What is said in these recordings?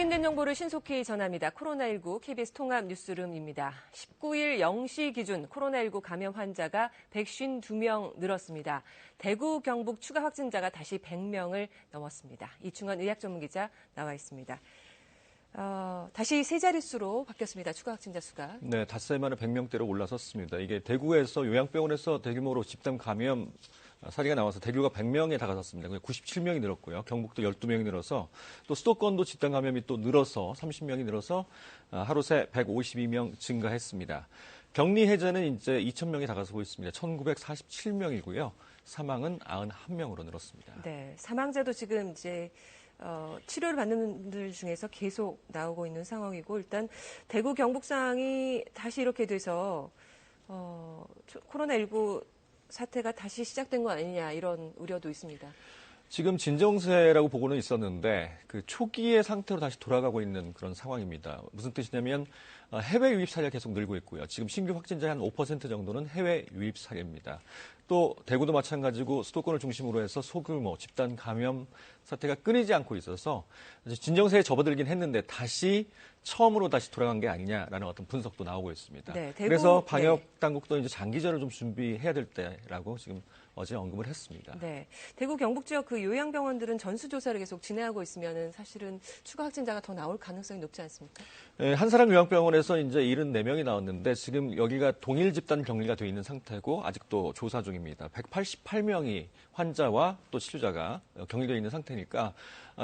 확인된 정보를 신속히 전합니다. 코로나19 KBS 통합 뉴스룸입니다. 19일 0시 기준 코로나19 감염 환자가 152명 늘었습니다. 대구, 경북 추가 확진자가 다시 100명을 넘었습니다. 이충원 의학전문기자 나와 있습니다. 다시 세 자릿수로 바뀌었습니다. 추가 확진자 수가. 네, 닷새 만에 100명대로 올라섰습니다. 이게 대구에서 요양병원에서 대규모로 집단 감염 사례가 나와서 대구가 100명에 다가섰습니다. 97명이 늘었고요. 경북도 12명이 늘어서 또 수도권도 집단 감염이 또 늘어서 30명이 늘어서 하루 새 152명 증가했습니다. 격리 해제는 이제 2,000명이 다가서고 있습니다. 1,947명이고요. 사망은 91명으로 늘었습니다. 네, 사망자도 지금 이제 치료를 받는 분들 중에서 계속 나오고 있는 상황이고 일단 대구 경북 상황이 다시 이렇게 돼서 코로나19 사태가 다시 시작된 거 아니냐 이런 우려도 있습니다. 지금 진정세라고 보고는 있었는데 그 초기의 상태로 다시 돌아가고 있는 그런 상황입니다. 무슨 뜻이냐면 해외 유입 사례가 계속 늘고 있고요. 지금 신규 확진자의 한 5% 정도는 해외 유입 사례입니다. 또 대구도 마찬가지고 수도권을 중심으로 해서 소규모 집단 감염 사태가 끊이지 않고 있어서 진정세에 접어들긴 했는데 다시 처음으로 다시 돌아간 게 아니냐라는 어떤 분석도 나오고 있습니다. 네, 대구, 그래서 방역 당국도 이제 장기전을 좀 준비해야 될 때라고 지금 어제 언급을 했습니다. 네, 대구 경북 지역 그 요양병원들은 전수조사를 계속 진행하고 있으면은 사실은 추가 확진자가 더 나올 가능성이 높지 않습니까? 네, 한사람 요양병원에서 이제 74명이 나왔는데 지금 여기가 동일 집단 격리가 돼 있는 상태고 아직도 조사 중입니다. 188명이 환자와 또 치료자가 격리되어 있는 상태니까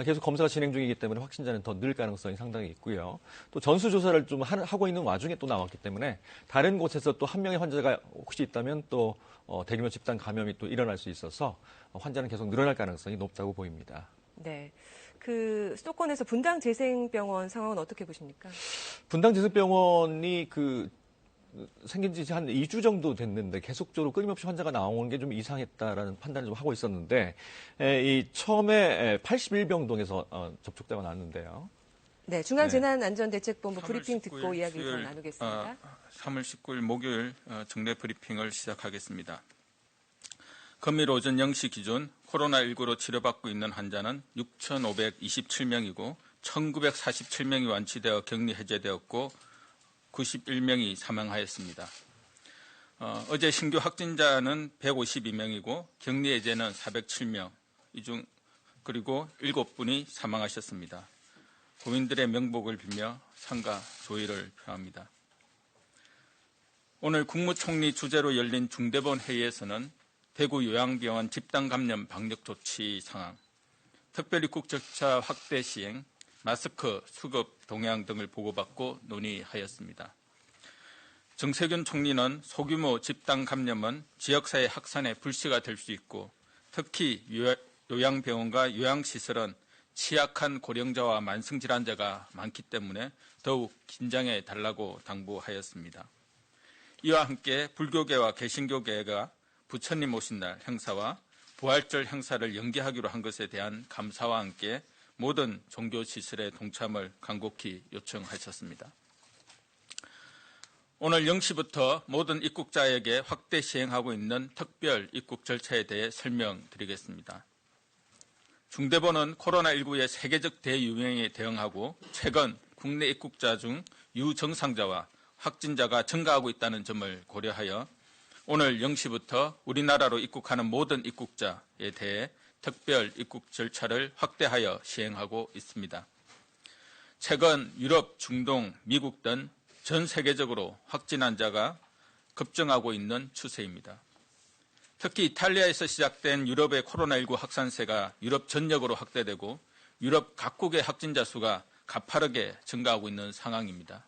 계속 검사가 진행 중이기 때문에 확진자는 더 늘 가능성이 상당히 있고요. 또 전수조사를 좀 하고 있는 와중에 또 나왔기 때문에 다른 곳에서 또 한 명의 환자가 혹시 있다면 또 대규모 집단 감염이 또 일어날 수 있어서 환자는 계속 늘어날 가능성이 높다고 보입니다. 네. 그 수도권에서 분당재생병원 상황은 어떻게 보십니까? 분당재생병원이 생긴 지 한 2주 정도 됐는데 계속적으로 끊임없이 환자가 나오는 게 좀 이상했다라는 판단을 좀 하고 있었는데 처음에 81병동에서 접촉자가 나왔는데요. 네, 중앙재난안전대책본부 브리핑 듣고 이야기 더 나누겠습니다. 3월 19일 목요일 정례 브리핑을 시작하겠습니다. 금일 오전 0시 기준 코로나19로 치료받고 있는 환자는 6,527명이고 1,947명이 완치되어 격리 해제되었고 91명이 사망하였습니다. 어제 신규 확진자는 152명이고 격리 해제는 407명, 그리고 7분이 사망하셨습니다. 고인들의 명복을 빌며 삼가 조의를 표합니다. 오늘 국무총리 주재로 열린 중대본 회의에서는 대구 요양병원 집단 감염 방역 조치 상황, 특별입국 절차 확대 시행, 마스크 수급 동향 등을 보고받고 논의하였습니다. 정세균 총리는 소규모 집단 감염은 지역사회 확산의 불씨가 될 수 있고 특히 요양병원과 요양시설은 취약한 고령자와 만성질환자가 많기 때문에 더욱 긴장해 달라고 당부하였습니다. 이와 함께 불교계와 개신교계가 부처님 오신 날 행사와 부활절 행사를 연기하기로 한 것에 대한 감사와 함께 모든 종교시설의 동참을 간곡히 요청하셨습니다. 오늘 0시부터 모든 입국자에게 확대 시행하고 있는 특별 입국 절차에 대해 설명드리겠습니다. 중대본은 코로나19의 세계적 대유행에 대응하고 최근 국내 입국자 중 유증상자와 확진자가 증가하고 있다는 점을 고려하여 오늘 0시부터 우리나라로 입국하는 모든 입국자에 대해 특별 입국 절차를 확대하여 시행하고 있습니다. 최근 유럽, 중동, 미국 등 전 세계적으로 확진 환자가 급증하고 있는 추세입니다. 특히 이탈리아에서 시작된 유럽의 코로나19 확산세가 유럽 전역으로 확대되고 유럽 각국의 확진자 수가 가파르게 증가하고 있는 상황입니다.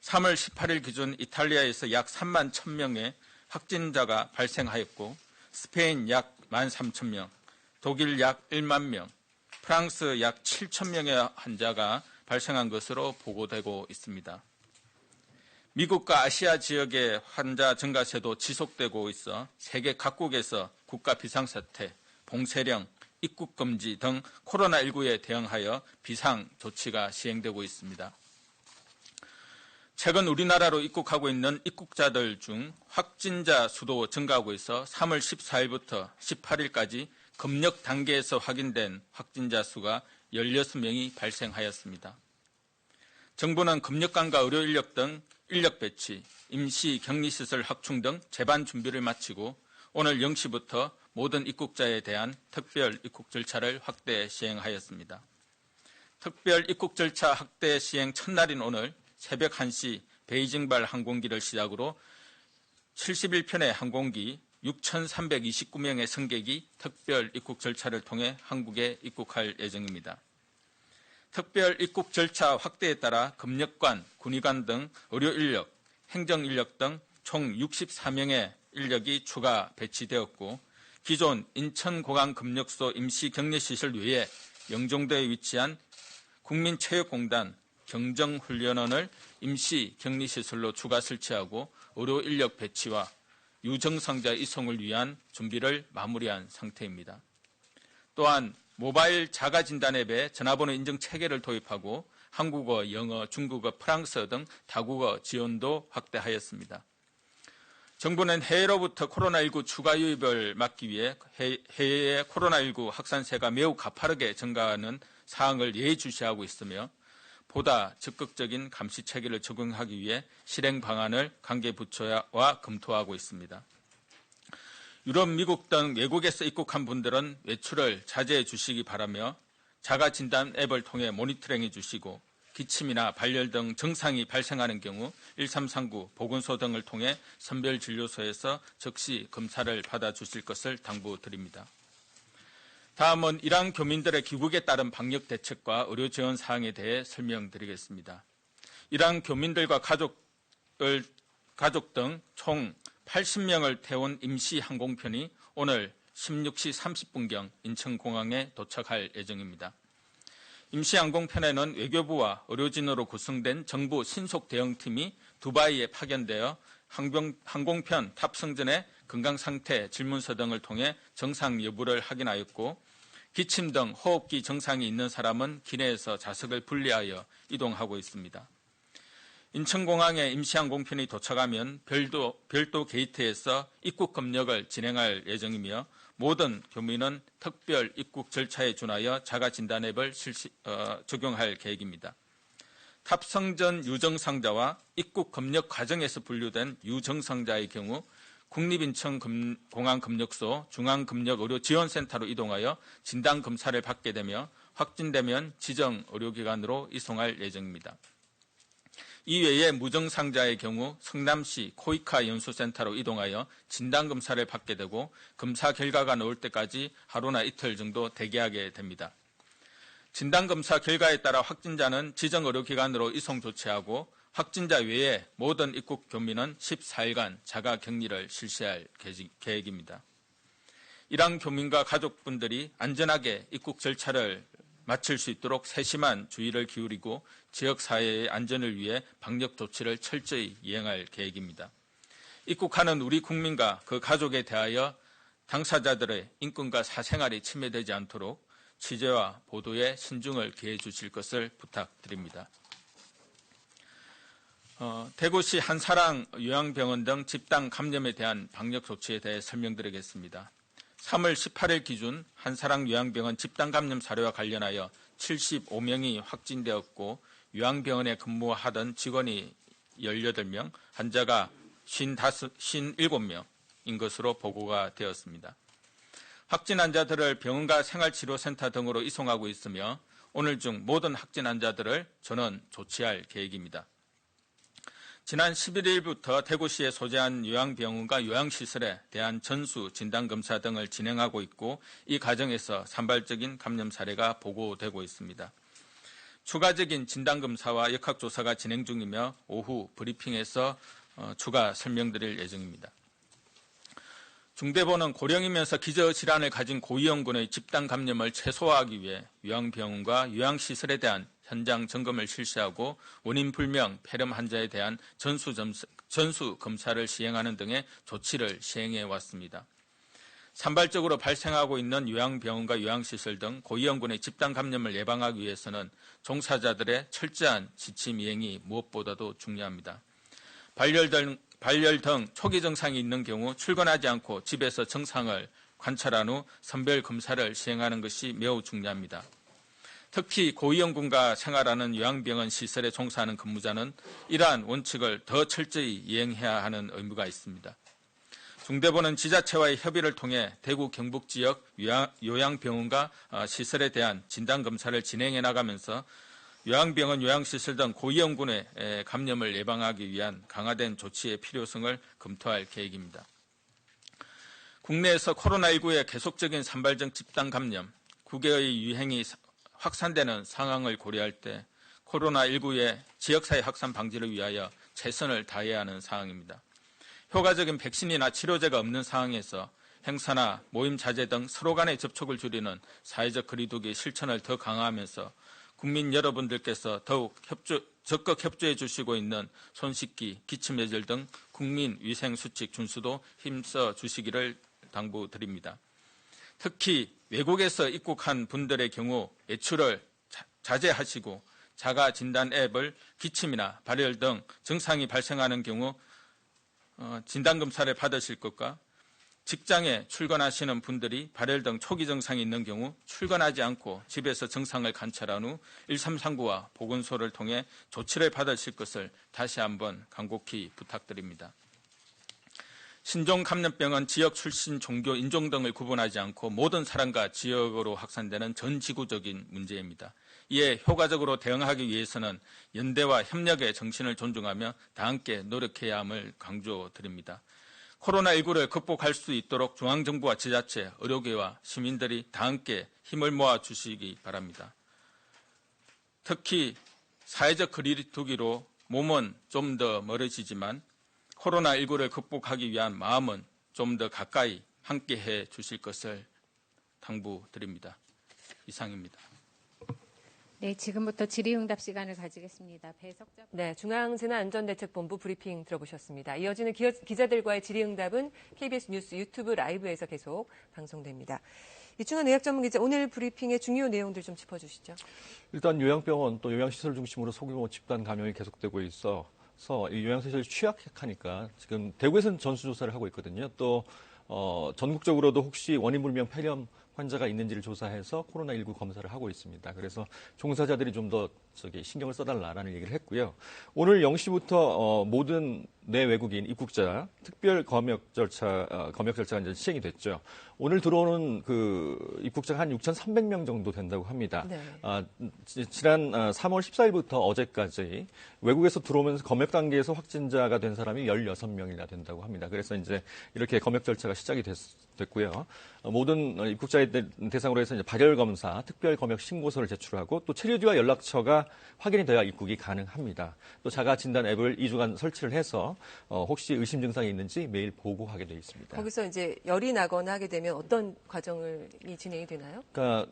3월 18일 기준 이탈리아에서 약 3만 1,000명의 확진자가 발생하였고 스페인 약 13,000명, 독일 약 1만 명, 프랑스 약 7,000명의 환자가 발생한 것으로 보고되고 있습니다. 미국과 아시아 지역의 환자 증가세도 지속되고 있어 세계 각국에서 국가 비상사태, 봉쇄령, 입국 금지 등 코로나19에 대응하여 비상 조치가 시행되고 있습니다. 최근 우리나라로 입국하고 있는 입국자들 중 확진자 수도 증가하고 있어 3월 14일부터 18일까지 검역 단계에서 확인된 확진자 수가 16명이 발생하였습니다. 정부는 금력관과 의료 인력 등 인력 배치, 임시 격리시설 확충 등 재반 준비를 마치고 오늘 0시부터 모든 입국자에 대한 특별 입국 절차를 확대 시행하였습니다. 특별 입국 절차 확대 시행 첫날인 오늘 새벽 1시 베이징발 항공기를 시작으로 71편의 항공기 6,329명의 승객이 특별 입국 절차를 통해 한국에 입국할 예정입니다. 특별 입국 절차 확대에 따라 금력관, 군의관 등 의료 인력, 행정 인력 등 총 64명의 인력이 추가 배치되었고 기존 인천공항금력소 임시격리시설 외에 영종도에 위치한 국민체육공단 경정훈련원을 임시격리시설로 추가 설치하고 의료 인력 배치와 유증상자 이송을 위한 준비를 마무리한 상태입니다. 또한 모바일 자가진단 앱에 전화번호 인증 체계를 도입하고 한국어, 영어, 중국어, 프랑스어 등 다국어 지원도 확대하였습니다. 정부는 해외로부터 코로나19 추가 유입을 막기 위해 해외의 코로나19 확산세가 매우 가파르게 증가하는 사항을 예의주시하고 있으며 보다 적극적인 감시 체계를 적용하기 위해 실행 방안을 관계 부처와 검토하고 있습니다. 유럽, 미국 등 외국에서 입국한 분들은 외출을 자제해 주시기 바라며 자가진단 앱을 통해 모니터링해 주시고 기침이나 발열 등 증상이 발생하는 경우 1339 보건소 등을 통해 선별진료소에서 즉시 검사를 받아주실 것을 당부드립니다. 다음은 이란 교민들의 귀국에 따른 방역 대책과 의료 지원 사항에 대해 설명드리겠습니다. 이란 교민들과 가족 등 총 80명을 태운 임시 항공편이 오늘 16시 30분경 인천공항에 도착할 예정입니다. 임시 항공편에는 외교부와 의료진으로 구성된 정부 신속 대응팀이 두바이에 파견되어 항공편 탑승 전에 건강상태 질문서 등을 통해 정상 여부를 확인하였고 기침 등 호흡기 증상이 있는 사람은 기내에서 좌석을 분리하여 이동하고 있습니다. 인천공항에 임시항공편이 도착하면 별도 게이트에서 입국 검역을 진행할 예정이며 모든 교민은 특별 입국 절차에 준하여 자가진단 앱을 적용할 계획입니다. 탑승 전 유증상자와 입국 검역 과정에서 분류된 유증상자의 경우 국립인천공항금력소 중앙금력의료지원센터로 이동하여 진단검사를 받게 되며 확진되면 지정 의료기관으로 이송할 예정입니다. 이외에 무증상자의 경우 성남시 코이카 연수센터로 이동하여 진단검사를 받게 되고 검사 결과가 나올 때까지 하루나 이틀 정도 대기하게 됩니다. 진단검사 결과에 따라 확진자는 지정 의료기관으로 이송 조치하고 확진자 외에 모든 입국 교민은 14일간 자가격리를 실시할 계획입니다. 이란 교민과 가족분들이 안전하게 입국 절차를 마칠 수 있도록 세심한 주의를 기울이고 지역사회의 안전을 위해 방역 조치를 철저히 이행할 계획입니다. 입국하는 우리 국민과 그 가족에 대하여 당사자들의 인권과 사생활이 침해되지 않도록 취재와 보도에 신중을 기해 주실 것을 부탁드립니다. 대구시 한사랑 요양병원 등 집단 감염에 대한 방역 조치에 대해 설명드리겠습니다. 3월 18일 기준 한사랑 요양병원 집단 감염 사례와 관련하여 75명이 확진되었고 요양병원에 근무하던 직원이 18명, 환자가 57명인 것으로 보고가 되었습니다. 확진 환자들을 병원과 생활치료센터 등으로 이송하고 있으며 오늘 중 모든 확진 환자들을 전원 조치할 계획입니다. 지난 11일부터 대구시에 소재한 요양병원과 요양시설에 대한 전수 진단검사 등을 진행하고 있고 이 과정에서 산발적인 감염 사례가 보고되고 있습니다. 추가적인 진단검사와 역학조사가 진행 중이며 오후 브리핑에서 추가 설명드릴 예정입니다. 중대본은 고령이면서 기저질환을 가진 고위험군의 집단 감염을 최소화하기 위해 요양병원과 요양시설에 대한 현장 점검을 실시하고 원인 불명 폐렴 환자에 대한 전수 검사를 시행하는 등의 조치를 시행해 왔습니다. 산발적으로 발생하고 있는 요양병원과 요양시설 등 고위험군의 집단 감염을 예방하기 위해서는 종사자들의 철저한 지침 이행이 무엇보다도 중요합니다. 발열 등 초기 증상이 있는 경우 출근하지 않고 집에서 증상을 관찰한 후 선별 검사를 시행하는 것이 매우 중요합니다. 특히 고위험군과 생활하는 요양병원 시설에 종사하는 근무자는 이러한 원칙을 더 철저히 이행해야 하는 의무가 있습니다. 중대본은 지자체와의 협의를 통해 대구 경북 지역 요양병원과 시설에 대한 진단검사를 진행해 나가면서 요양병원, 요양시설 등 고위험군의 감염을 예방하기 위한 강화된 조치의 필요성을 검토할 계획입니다. 국내에서 코로나19의 계속적인 산발적 집단 감염, 국외의 유행이 확산되는 상황을 고려할 때 코로나19의 지역사회 확산 방지를 위하여 최선을 다해야 하는 상황입니다. 효과적인 백신이나 치료제가 없는 상황에서 행사나 모임 자제 등 서로 간의 접촉을 줄이는 사회적 거리두기 실천을 더 강화하면서 국민 여러분들께서 더욱 적극 협조해 주시고 있는 손 씻기, 기침 예절 등 국민 위생 수칙 준수도 힘써 주시기를 당부드립니다. 특히 외국에서 입국한 분들의 경우 외출을 자제하시고 자가 진단 앱을 기침이나 발열 등 증상이 발생하는 경우 진단검사를 받으실 것과 직장에 출근하시는 분들이 발열 등 초기 증상이 있는 경우 출근하지 않고 집에서 증상을 관찰한 후 1339와 보건소를 통해 조치를 받으실 것을 다시 한번 간곡히 부탁드립니다. 신종 감염병은 지역 출신, 종교, 인종 등을 구분하지 않고 모든 사람과 지역으로 확산되는 전 지구적인 문제입니다. 이에 효과적으로 대응하기 위해서는 연대와 협력의 정신을 존중하며 다 함께 노력해야 함을 강조드립니다. 코로나19를 극복할 수 있도록 중앙정부와 지자체, 의료계와 시민들이 다 함께 힘을 모아 주시기 바랍니다. 특히 사회적 거리두기로 몸은 좀 더 멀어지지만 코로나19를 극복하기 위한 마음은 좀 더 가까이 함께해 주실 것을 당부드립니다. 이상입니다. 네, 지금부터 질의응답 시간을 가지겠습니다. 배석자. 네, 중앙재난안전대책본부 브리핑 들어보셨습니다. 이어지는 기자들과의 질의응답은 KBS 뉴스 유튜브 라이브에서 계속 방송됩니다. 이충환 의학전문기자, 오늘 브리핑의 중요 내용들 좀 짚어주시죠. 일단 요양병원 또 요양시설 중심으로 소규모 집단 감염이 계속되고 있어서 이 요양시설이 취약하니까 지금 대구에서는 전수조사를 하고 있거든요. 또 전국적으로도 혹시 원인불명 폐렴 환자가 있는지를 조사해서 코로나19 검사를 하고 있습니다. 그래서 종사자들이 좀 더 신경을 써달라라는 얘기를 했고요. 오늘 0시부터 모든 내외국인 입국자 특별 검역 절차가 이제 시행이 됐죠. 오늘 들어오는 그 입국자가 한 6,300명 정도 된다고 합니다. 네. 지난 3월 14일부터 어제까지 외국에서 들어오면서 검역 단계에서 확진자가 된 사람이 16명이나 된다고 합니다. 그래서 이제 이렇게 검역 절차가 시작이 됐고요. 모든 입국자에 대상으로 해서 이제 발열 검사, 특별 검역 신고서를 제출하고 또 체류지와 연락처가 확인이 돼야 입국이 가능합니다. 또 자가 진단 앱을 2주간 설치를 해서 혹시 의심 증상이 있는지 매일 보고하게 돼 있습니다. 거기서 이제 열이 나거나 하게 되면 어떤 과정이 진행이 되나요? 그러니까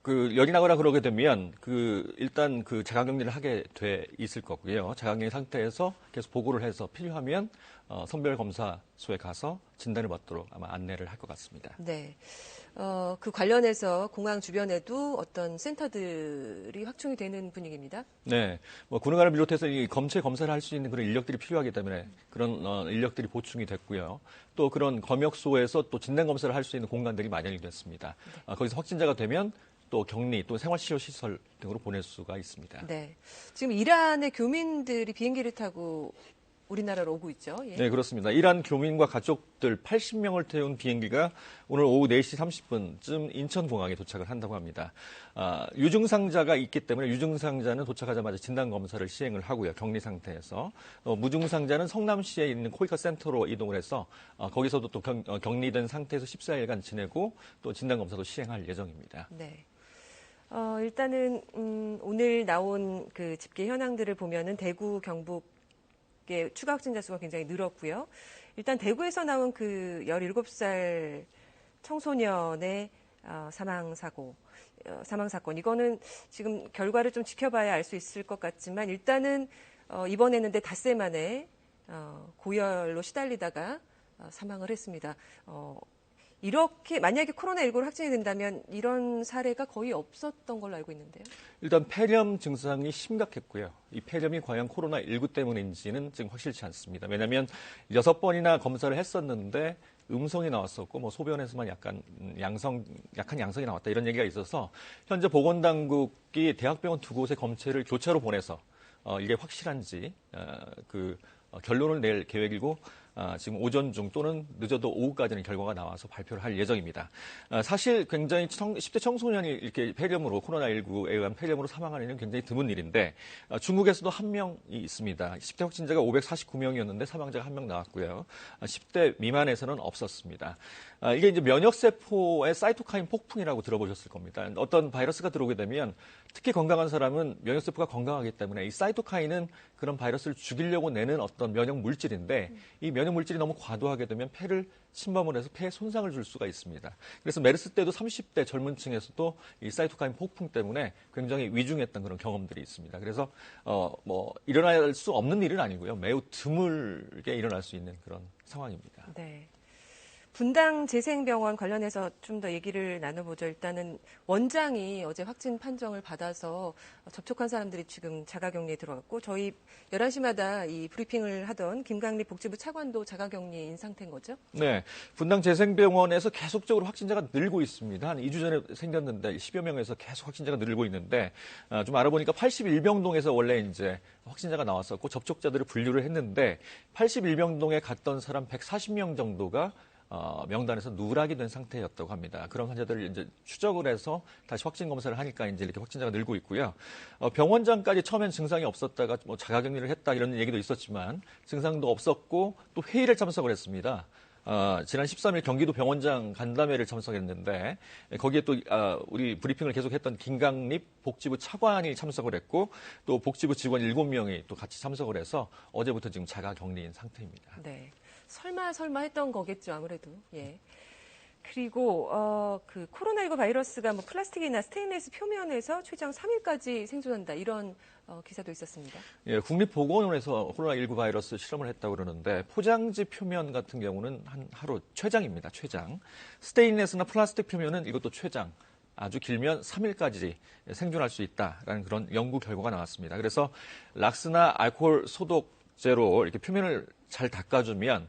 열이 나거나 그러게 되면 일단 자가격리를 하게 돼 있을 거고요. 자가격리 상태에서 계속 보고를 해서 필요하면 선별검사소에 가서 진단을 받도록 아마 안내를 할 것 같습니다. 네. 그 관련해서 공항 주변에도 어떤 센터들이 확충이 되는 분위기입니다. 네. 군의관을 비롯해서 이 검체 검사를 할 수 있는 그런 인력들이 필요하기 때문에 그런 인력들이 보충이 됐고요. 또 그런 검역소에서 또 진단 검사를 할 수 있는 공간들이 마련이 됐습니다. 네. 거기서 확진자가 되면 또 격리, 또 생활치료시설 등으로 보낼 수가 있습니다. 네. 지금 이란의 교민들이 비행기를 타고 우리나라로 오고 있죠. 예. 네, 그렇습니다. 이란 교민과 가족들 80명을 태운 비행기가 오늘 오후 4시 30분쯤 인천공항에 도착을 한다고 합니다. 유증상자가 있기 때문에 유증상자는 도착하자마자 진단검사를 시행을 하고요. 격리 상태에서. 무증상자는 성남시에 있는 코이카 센터로 이동을 해서 거기서도 또 격리된 상태에서 14일간 지내고 또 진단검사도 시행할 예정입니다. 네. 일단은 오늘 나온 그 집계 현황들을 보면은 대구, 경북 추가 확진자 수가 굉장히 늘었고요. 일단 대구에서 나온 그 17살 청소년의 사망 사건 이거는 지금 결과를 좀 지켜봐야 알 수 있을 것 같지만 일단은 입원했는데 닷새 만에 고열로 시달리다가 사망을 했습니다. 이렇게 만약에 코로나19로 확진이 된다면 이런 사례가 거의 없었던 걸로 알고 있는데요. 일단 폐렴 증상이 심각했고요. 이 폐렴이 과연 코로나19 때문인지는 지금 확실치 않습니다. 왜냐하면 6번이나 검사를 했었는데 음성이 나왔었고 뭐 소변에서만 약간 약한 양성이 나왔다 이런 얘기가 있어서 현재 보건당국이 대학병원 두 곳의 검체를 교차로 보내서 이게 확실한지 결론을 낼 계획이고 지금 오전 중 또는 늦어도 오후까지는 결과가 나와서 발표를 할 예정입니다. 사실 굉장히 10대 청소년이 이렇게 폐렴으로 코로나19에 의한 폐렴으로 사망하는 일은 굉장히 드문 일인데 중국에서도 한 명이 있습니다. 10대 확진자가 549명이었는데 사망자가 1명 나왔고요. 10대 미만에서는 없었습니다. 이게 이제 면역세포의 사이토카인 폭풍이라고 들어보셨을 겁니다. 어떤 바이러스가 들어오게 되면 특히 건강한 사람은 면역세포가 건강하기 때문에 이 사이토카인은 그런 바이러스를 죽이려고 내는 어떤 면역 물질인데 이 면역 물질이 너무 과도하게 되면 폐를 침범을 해서 폐에 손상을 줄 수가 있습니다. 그래서 메르스 때도 30대 젊은 층에서도 이 사이토카인 폭풍 때문에 굉장히 위중했던 그런 경험들이 있습니다. 그래서 일어날 수 없는 일은 아니고요. 매우 드물게 일어날 수 있는 그런 상황입니다. 네. 분당 재생병원 관련해서 좀 더 얘기를 나눠보죠. 일단은 원장이 어제 확진 판정을 받아서 접촉한 사람들이 지금 자가격리에 들어갔고 저희 11시마다 이 브리핑을 하던 김강립 복지부 차관도 자가격리인 상태인 거죠? 네. 분당 재생병원에서 계속적으로 확진자가 늘고 있습니다. 한 2주 전에 생겼는데 10여 명에서 계속 확진자가 늘고 있는데 좀 알아보니까 81병동에서 원래 이제 확진자가 나왔었고 접촉자들을 분류를 했는데 81병동에 갔던 사람 140명 정도가 명단에서 누락이 된 상태였다고 합니다. 그런 환자들을 이제 추적을 해서 다시 확진 검사를 하니까 이제 이렇게 확진자가 늘고 있고요. 병원장까지 처음엔 증상이 없었다가 뭐 자가격리를 했다 이런 얘기도 있었지만 증상도 없었고 또 회의를 참석을 했습니다. 지난 13일 경기도 병원장 간담회를 참석했는데 거기에 또 우리 브리핑을 계속했던 김강립 복지부 차관이 참석을 했고 또 복지부 직원 7명이 또 같이 참석을 해서 어제부터 지금 자가격리인 상태입니다. 네. 설마 했던 거겠죠, 아무래도. 예. 그리고 그 코로나19 바이러스가 뭐 플라스틱이나 스테인레스 표면에서 최장 3일까지 생존한다 이런 기사도 있었습니다. 예, 국립보건원에서 코로나19 바이러스 실험을 했다고 그러는데 포장지 표면 같은 경우는 하루 최장입니다. 최장. 스테인레스나 플라스틱 표면은 이것도 최장. 아주 길면 3일까지 생존할 수 있다라는 그런 연구 결과가 나왔습니다. 그래서 락스나 알코올 소독제로 이렇게 표면을 잘 닦아주면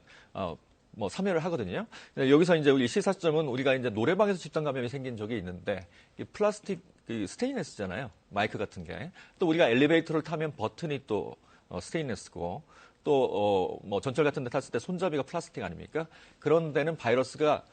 3회를 하거든요. 여기서 이제 우리 시사점은 우리가 이제 노래방에서 집단 감염이 생긴 적이 있는데 이 플라스틱 스테인레스잖아요. 마이크 같은 게. 또 우리가 엘리베이터를 타면 버튼이 또 스테인레스고 또 전철 같은 데 탔을 때 손잡이가 플라스틱 아닙니까? 그런 데는 바이러스가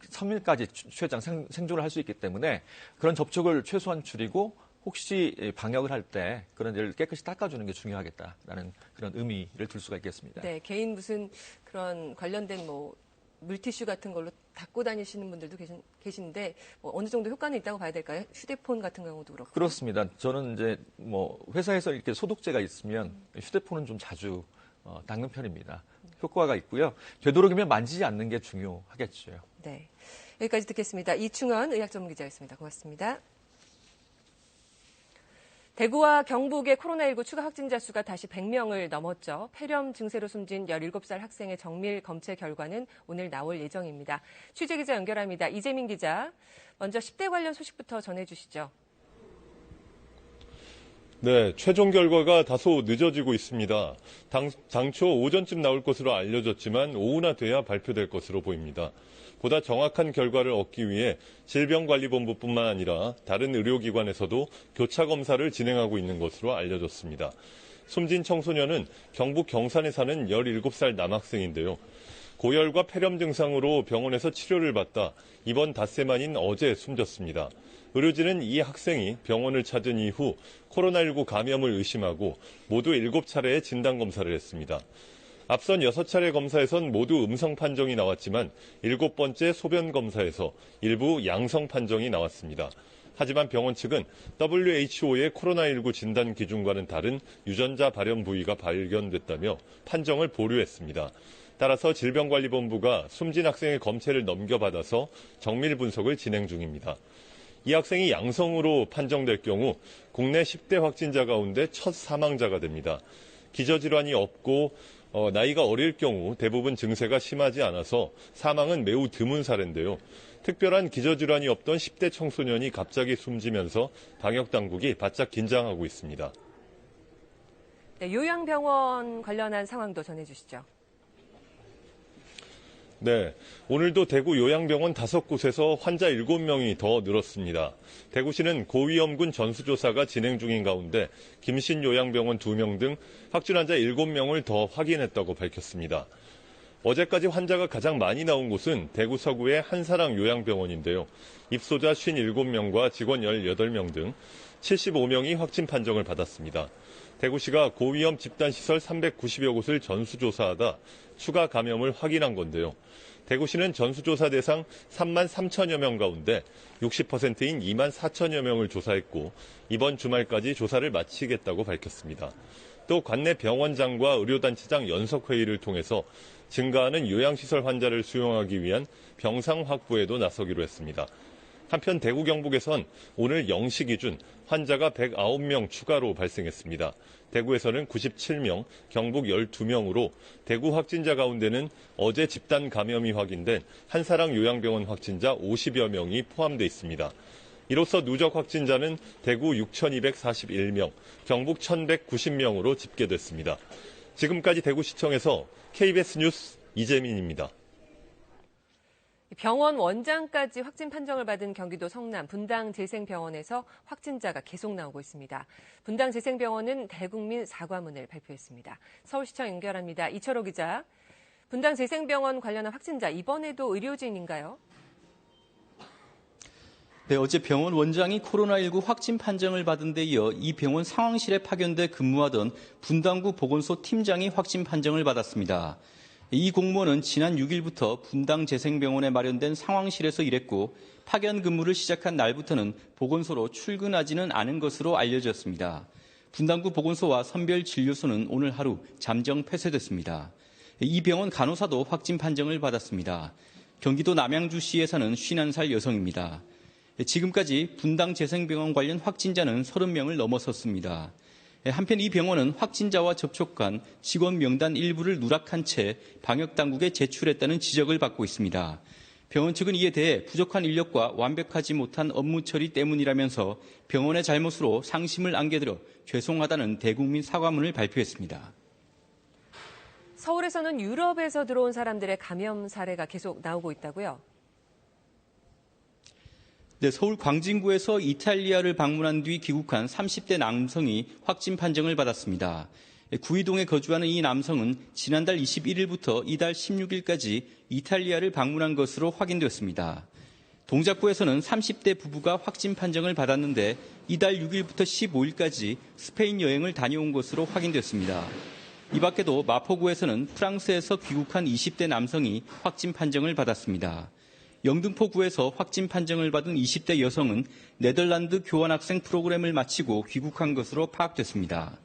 3일까지 최장 생존을 할 수 있기 때문에 그런 접촉을 최소한 줄이고 혹시 방역을 할 때 그런 데를 깨끗이 닦아주는 게 중요하겠다라는 그런 의미를 둘 수가 있겠습니다. 네, 개인 무슨 그런 관련된 물티슈 같은 걸로 닦고 다니시는 분들도 계신데 어느 정도 효과는 있다고 봐야 될까요? 휴대폰 같은 경우도 그렇고. 그렇습니다. 저는 이제 회사에서 이렇게 소독제가 있으면 휴대폰은 좀 자주 닦는 편입니다. 효과가 있고요. 되도록이면 만지지 않는 게 중요하겠죠. 네, 여기까지 듣겠습니다. 이충원 의학전문기자였습니다. 고맙습니다. 대구와 경북의 코로나19 추가 확진자 수가 다시 100명을 넘었죠. 폐렴 증세로 숨진 17살 학생의 정밀 검체 결과는 오늘 나올 예정입니다. 취재기자 연결합니다. 이재민 기자, 먼저 10대 관련 소식부터 전해주시죠. 네, 최종 결과가 다소 늦어지고 있습니다. 당초 오전쯤 나올 것으로 알려졌지만 오후나 돼야 발표될 것으로 보입니다. 보다 정확한 결과를 얻기 위해 질병관리본부뿐만 아니라 다른 의료기관에서도 교차 검사를 진행하고 있는 것으로 알려졌습니다. 숨진 청소년은 경북 경산에 사는 17살 남학생인데요. 고열과 폐렴 증상으로 병원에서 치료를 받다 이번 닷새 만인 어제 숨졌습니다. 의료진은 이 학생이 병원을 찾은 이후 코로나19 감염을 의심하고 모두 7차례의 진단검사를 했습니다. 앞선 6차례 검사에선 모두 음성 판정이 나왔지만 7번째 소변 검사에서 일부 양성 판정이 나왔습니다. 하지만 병원 측은 WHO의 코로나19 진단 기준과는 다른 유전자 발현 부위가 발견됐다며 판정을 보류했습니다. 따라서 질병관리본부가 숨진 학생의 검체를 넘겨받아서 정밀 분석을 진행 중입니다. 이 학생이 양성으로 판정될 경우 국내 10대 확진자 가운데 첫 사망자가 됩니다. 기저질환이 없고 나이가 어릴 경우 대부분 증세가 심하지 않아서 사망은 매우 드문 사례인데요. 특별한 기저질환이 없던 10대 청소년이 갑자기 숨지면서 방역당국이 바짝 긴장하고 있습니다. 네, 요양병원 관련한 상황도 전해주시죠. 네, 오늘도 대구 요양병원 5곳에서 환자 7명이 더 늘었습니다. 대구시는 고위험군 전수조사가 진행 중인 가운데 김신요양병원 2명 등 확진 환자 7명을 더 확인했다고 밝혔습니다. 어제까지 환자가 가장 많이 나온 곳은 대구 서구의 한사랑 요양병원인데요. 입소자 57명과 직원 18명 등 75명이 확진 판정을 받았습니다. 대구시가 고위험 집단시설 390여 곳을 전수조사하다 추가 감염을 확인한 건데요. 대구시는 전수조사 대상 3만 3천여 명 가운데 60%인 2만 4천여 명을 조사했고 이번 주말까지 조사를 마치겠다고 밝혔습니다. 또 관내 병원장과 의료단체장 연석회의를 통해서 증가하는 요양시설 환자를 수용하기 위한 병상 확보에도 나서기로 했습니다. 한편 대구 경북에선 오늘 0시 기준 환자가 109명 추가로 발생했습니다. 대구에서는 97명, 경북 12명으로 대구 확진자 가운데는 어제 집단 감염이 확인된 한사랑 요양병원 확진자 50여 명이 포함되어 있습니다. 이로써 누적 확진자는 대구 6,241명, 경북 1,190명으로 집계됐습니다. 지금까지 대구시청에서 KBS 뉴스 이재민입니다. 병원 원장까지 확진 판정을 받은 경기도 성남 분당재생병원에서 확진자가 계속 나오고 있습니다. 분당재생병원은 대국민 사과문을 발표했습니다. 서울시청 연결합니다. 이철호 기자. 분당재생병원 관련한 확진자 이번에도 의료진인가요? 네, 어제 병원 원장이 코로나19 확진 판정을 받은 데 이어 이 병원 상황실에 파견돼 근무하던 분당구 보건소 팀장이 확진 판정을 받았습니다. 이 공무원은 지난 6일부터 분당재생병원에 마련된 상황실에서 일했고 파견 근무를 시작한 날부터는 보건소로 출근하지는 않은 것으로 알려졌습니다. 분당구 보건소와 선별진료소는 오늘 하루 잠정 폐쇄됐습니다. 이 병원 간호사도 확진 판정을 받았습니다. 경기도 남양주시에 사는 51살 여성입니다. 지금까지 분당재생병원 관련 확진자는 30명을 넘어섰습니다. 한편 이 병원은 확진자와 접촉한 직원 명단 일부를 누락한 채 방역당국에 제출했다는 지적을 받고 있습니다. 병원 측은 이에 대해 부족한 인력과 완벽하지 못한 업무 처리 때문이라면서 병원의 잘못으로 상심을 안겨들어 죄송하다는 대국민 사과문을 발표했습니다. 서울에서는 유럽에서 들어온 사람들의 감염 사례가 계속 나오고 있다고요? 네, 서울 광진구에서 이탈리아를 방문한 뒤 귀국한 30대 남성이 확진 판정을 받았습니다. 구이동에 거주하는 이 남성은 지난달 21일부터 이달 16일까지 이탈리아를 방문한 것으로 확인됐습니다. 동작구에서는 30대 부부가 확진 판정을 받았는데 이달 6일부터 15일까지 스페인 여행을 다녀온 것으로 확인됐습니다. 이 밖에도 마포구에서는 프랑스에서 귀국한 20대 남성이 확진 판정을 받았습니다. 영등포구에서 확진 판정을 받은 20대 여성은 네덜란드 교환학생 프로그램을 마치고 귀국한 것으로 파악됐습니다.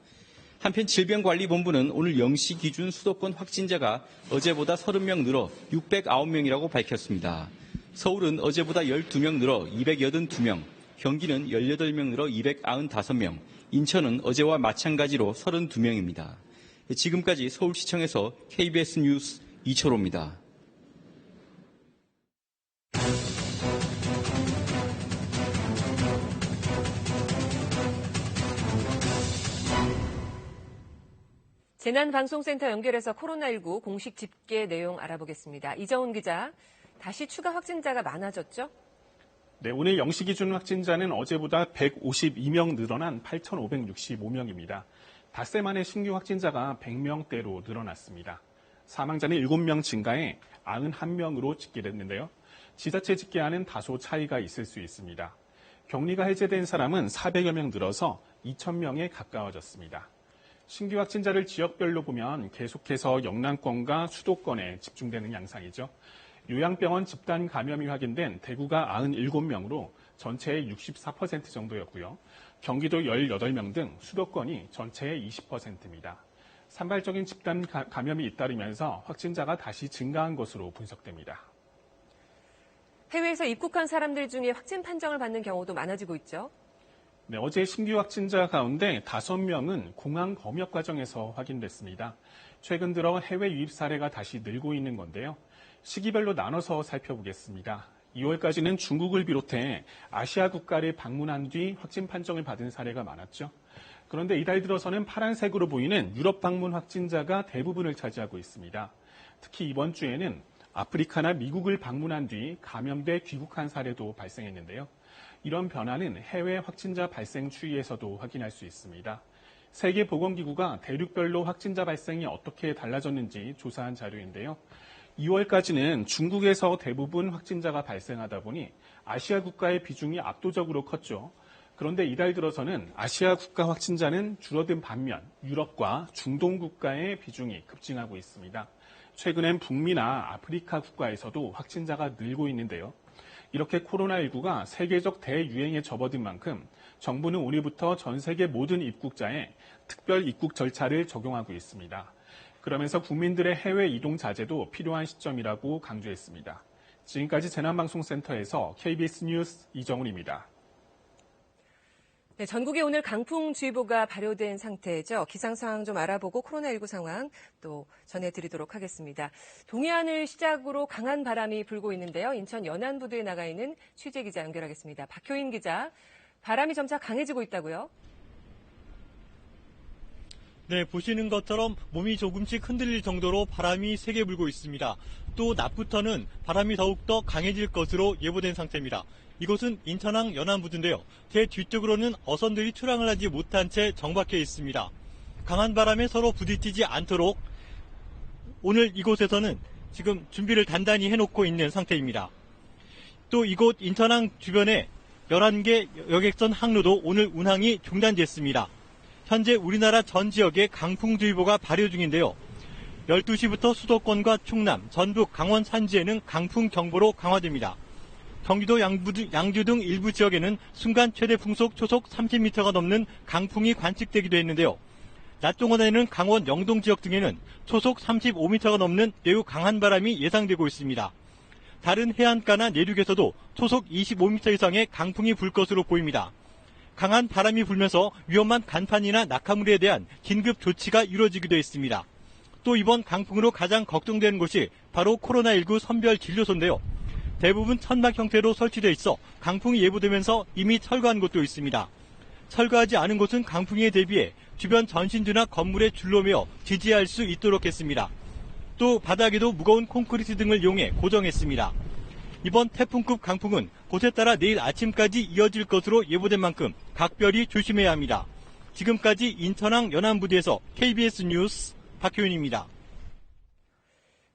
한편 질병관리본부는 오늘 0시 기준 수도권 확진자가 어제보다 30명 늘어 609명이라고 밝혔습니다. 서울은 어제보다 12명 늘어 282명, 경기는 18명 늘어 295명, 인천은 어제와 마찬가지로 32명입니다. 지금까지 서울시청에서 KBS 뉴스 이철호입니다. 재난방송센터 연결해서 코로나19 공식 집계 내용 알아보겠습니다. 이정훈 기자, 다시 추가 확진자가 많아졌죠? 네, 오늘 0시 기준 확진자는 어제보다 152명 늘어난 8,565명입니다. 닷새 만에 신규 확진자가 100명대로 늘어났습니다. 사망자는 7명 증가해 91명으로 집계됐는데요. 지자체 집계와는 다소 차이가 있을 수 있습니다. 격리가 해제된 사람은 400여 명 늘어서 2,000명에 가까워졌습니다. 신규 확진자를 지역별로 보면 계속해서 영남권과 수도권에 집중되는 양상이죠. 요양병원 집단 감염이 확인된 대구가 97명으로 전체의 64% 정도였고요. 경기도 18명 등 수도권이 전체의 20%입니다. 산발적인 집단 감염이 잇따르면서 확진자가 다시 증가한 것으로 분석됩니다. 해외에서 입국한 사람들 중에 확진 판정을 받는 경우도 많아지고 있죠? 네, 어제 신규 확진자 가운데 5명은 공항 검역 과정에서 확인됐습니다. 최근 들어 해외 유입 사례가 다시 늘고 있는 건데요. 시기별로 나눠서 살펴보겠습니다. 2월까지는 중국을 비롯해 아시아 국가를 방문한 뒤 확진 판정을 받은 사례가 많았죠. 그런데 이달 들어서는 파란색으로 보이는 유럽 방문 확진자가 대부분을 차지하고 있습니다. 특히 이번 주에는 아프리카나 미국을 방문한 뒤 감염돼 귀국한 사례도 발생했는데요. 이런 변화는 해외 확진자 발생 추이에서도 확인할 수 있습니다. 세계보건기구가 대륙별로 확진자 발생이 어떻게 달라졌는지 조사한 자료인데요. 2월까지는 중국에서 대부분 확진자가 발생하다 보니 아시아 국가의 비중이 압도적으로 컸죠. 그런데 이달 들어서는 아시아 국가 확진자는 줄어든 반면 유럽과 중동 국가의 비중이 급증하고 있습니다. 최근엔 북미나 아프리카 국가에서도 확진자가 늘고 있는데요. 이렇게 코로나19가 세계적 대유행에 접어든 만큼 정부는 오늘부터 전 세계 모든 입국자에 특별 입국 절차를 적용하고 있습니다. 그러면서 국민들의 해외 이동 자제도 필요한 시점이라고 강조했습니다. 지금까지 재난방송센터에서 KBS 뉴스 이정훈입니다. 네, 전국에 오늘 강풍주의보가 발효된 상태죠. 기상 상황 좀 알아보고 코로나19 상황 또 전해드리도록 하겠습니다. 동해안을 시작으로 강한 바람이 불고 있는데요. 인천 연안부두에 나가 있는 취재기자 연결하겠습니다. 박효인 기자, 바람이 점차 강해지고 있다고요? 네, 보시는 것처럼 몸이 조금씩 흔들릴 정도로 바람이 세게 불고 있습니다. 또 낮부터는 바람이 더욱더 강해질 것으로 예보된 상태입니다. 이곳은 인천항 연안부두인데요. 제 뒤쪽으로는 어선들이 출항을 하지 못한 채 정박해 있습니다. 강한 바람에 서로 부딪히지 않도록 오늘 이곳에서는 지금 준비를 단단히 해놓고 있는 상태입니다. 또 이곳 인천항 주변에 11개 여객선 항로도 오늘 운항이 중단됐습니다. 현재 우리나라 전 지역에 강풍주의보가 발효 중인데요. 12시부터 수도권과 충남, 전북, 강원 산지에는 강풍경보로 강화됩니다. 경기도 양주 등 일부 지역에는 순간 최대 풍속 초속 30m가 넘는 강풍이 관측되기도 했는데요. 낮 동안에는 강원 영동 지역 등에는 초속 35m가 넘는 매우 강한 바람이 예상되고 있습니다. 다른 해안가나 내륙에서도 초속 25m 이상의 강풍이 불 것으로 보입니다. 강한 바람이 불면서 위험한 간판이나 낙하물에 대한 긴급 조치가 이루어지기도 했습니다. 또 이번 강풍으로 가장 걱정되는 곳이 바로 코로나19 선별 진료소인데요. 대부분 천막 형태로 설치되어 있어 강풍이 예보되면서 이미 철거한 곳도 있습니다. 철거하지 않은 곳은 강풍에 대비해 주변 전신주나 건물에 줄로 매어 지지할 수 있도록 했습니다. 또 바닥에도 무거운 콘크리트 등을 이용해 고정했습니다. 이번 태풍급 강풍은 곳에 따라 내일 아침까지 이어질 것으로 예보된 만큼 각별히 조심해야 합니다. 지금까지 인천항 연안부두에서 KBS 뉴스 박효윤입니다.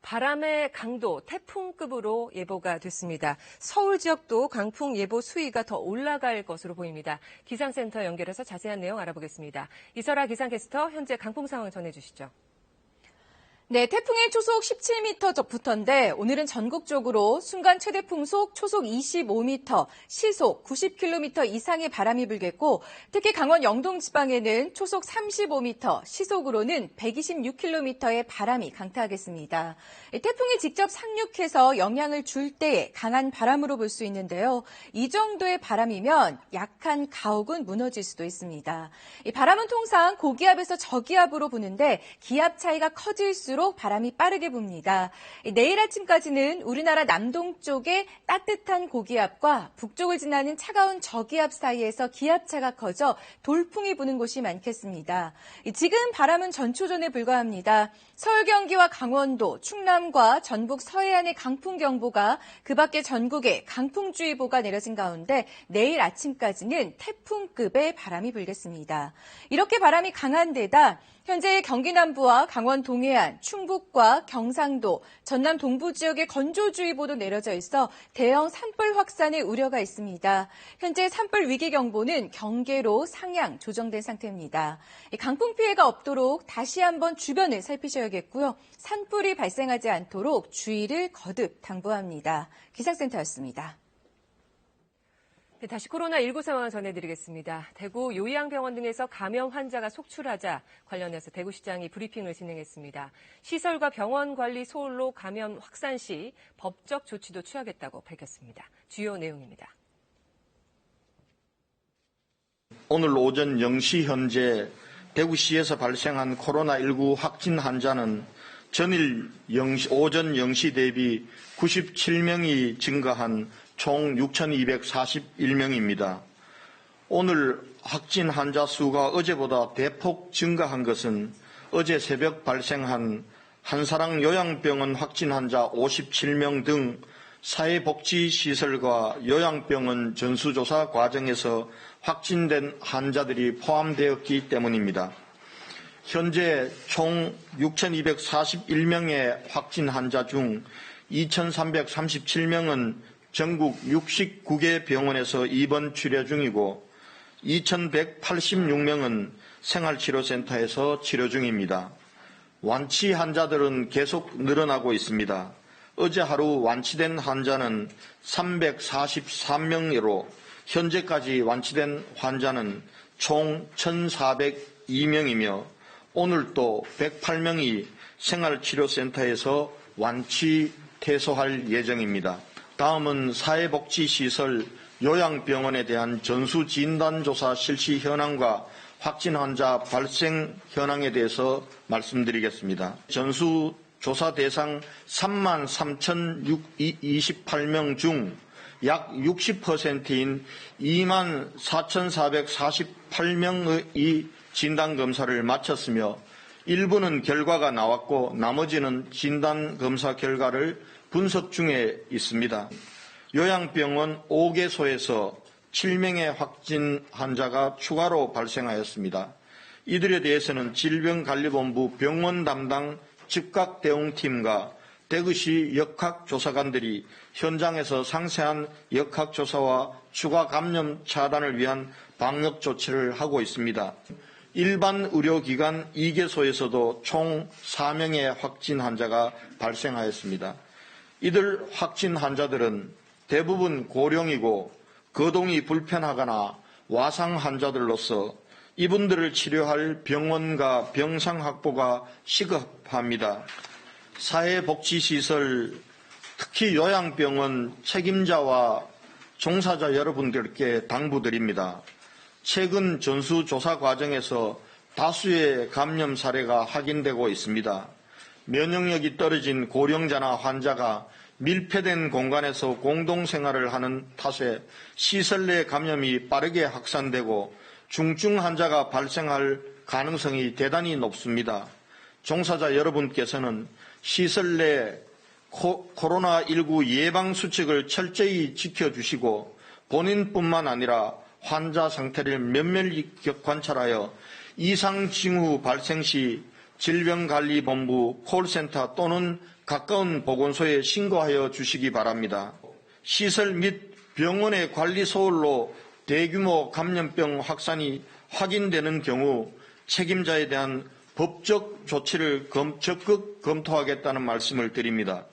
바람의 강도 태풍급으로 예보가 됐습니다. 서울 지역도 강풍 예보 수위가 더 올라갈 것으로 보입니다. 기상센터 연결해서 자세한 내용 알아보겠습니다. 이설아 기상캐스터, 현재 강풍 상황 전해주시죠. 네, 태풍의 초속 17m부터인데 오늘은 전국적으로 순간 최대 풍속 초속 25m, 시속 90km 이상의 바람이 불겠고 특히 강원 영동 지방에는 초속 35m, 시속으로는 126km의 바람이 강타하겠습니다. 태풍이 직접 상륙해서 영향을 줄 때에 강한 바람으로 볼 수 있는데요. 이 정도의 바람이면 약한 가옥은 무너질 수도 있습니다. 이 바람은 통상 고기압에서 저기압으로 부는데 기압 차이가 커질수록 바람이 빠르게 붑니다. 내일 아침까지는 우리나라 남동쪽에 따뜻한 고기압과 북쪽을 지나는 차가운 저기압 사이에서 기압차가 커져 돌풍이 부는 곳이 많겠습니다. 지금 바람은 전초전에 불과합니다. 서울, 경기와 강원도, 충남과 전북 서해안의 강풍경보가 그 밖에 전국에 강풍주의보가 내려진 가운데 내일 아침까지는 태풍급의 바람이 불겠습니다. 이렇게 바람이 강한 데다 현재 경기 남부와 강원 동해안, 충북과 경상도, 전남 동부 지역에 건조주의보도 내려져 있어 대형 산불 확산의 우려가 있습니다. 현재 산불 위기경보는 경계로 상향 조정된 상태입니다. 강풍 피해가 없도록 다시 한번 주변을 살피셔야겠고요. 산불이 발생하지 않도록 주의를 거듭 당부합니다. 기상센터였습니다. 네, 다시 코로나19 상황 전해드리겠습니다. 대구 요양병원 등에서 감염 환자가 속출하자 관련해서 대구시장이 브리핑을 진행했습니다. 시설과 병원 관리 소홀로 감염 확산 시 법적 조치도 취하겠다고 밝혔습니다. 주요 내용입니다. 오늘 오전 0시 현재 대구시에서 발생한 코로나19 확진 환자는 전일 오전 0시 대비 97명이 증가한 총 6,241명입니다. 오늘 확진 환자 수가 어제보다 대폭 증가한 것은 어제 새벽 발생한 한사랑 요양병원 확진 환자 57명 등 사회복지시설과 요양병원 전수조사 과정에서 확진된 환자들이 포함되었기 때문입니다. 현재 총 6,241명의 확진 환자 중 2,337명은 전국 69개 병원에서 입원 치료 중이고 2,186명은 생활치료센터에서 치료 중입니다. 완치 환자들은 계속 늘어나고 있습니다. 어제 하루 완치된 환자는 343명으로 현재까지 완치된 환자는 총 1,402명이며 오늘 또 108명이 생활치료센터에서 완치 퇴소할 예정입니다. 다음은 사회복지시설 요양병원에 대한 전수진단조사 실시 현황과 확진 환자 발생 현황에 대해서 말씀드리겠습니다. 전수조사 대상 33,028명 중 약 60%인 24,448명의 진단검사를 마쳤으며 일부는 결과가 나왔고 나머지는 진단검사 결과를 분석 중에 있습니다. 요양병원 5개소에서 7명의 확진 환자가 추가로 발생하였습니다. 이들에 대해서는 질병관리본부 병원 담당 즉각대응팀과 대구시 역학조사관들이 현장에서 상세한 역학조사와 추가 감염 차단을 위한 방역 조치를 하고 있습니다. 일반 의료기관 2개소에서도 총 4명의 확진 환자가 발생하였습니다. 이들 확진 환자들은 대부분 고령이고 거동이 불편하거나 와상 환자들로서 이분들을 치료할 병원과 병상 확보가 시급합니다. 사회복지시설, 특히 요양병원 책임자와 종사자 여러분들께 당부드립니다. 최근 전수조사 과정에서 다수의 감염 사례가 확인되고 있습니다. 면역력이 떨어진 고령자나 환자가 밀폐된 공간에서 공동생활을 하는 탓에 시설 내 감염이 빠르게 확산되고 중증 환자가 발생할 가능성이 대단히 높습니다. 종사자 여러분께서는 시설 내 코로나19 예방수칙을 철저히 지켜주시고 본인뿐만 아니라 환자 상태를 면밀히 관찰하여 이상 징후 발생 시 질병관리본부 콜센터 또는 가까운 보건소에 신고하여 주시기 바랍니다. 시설 및 병원의 관리 소홀로 대규모 감염병 확산이 확인되는 경우 책임자에 대한 법적 조치를 적극 검토하겠다는 말씀을 드립니다.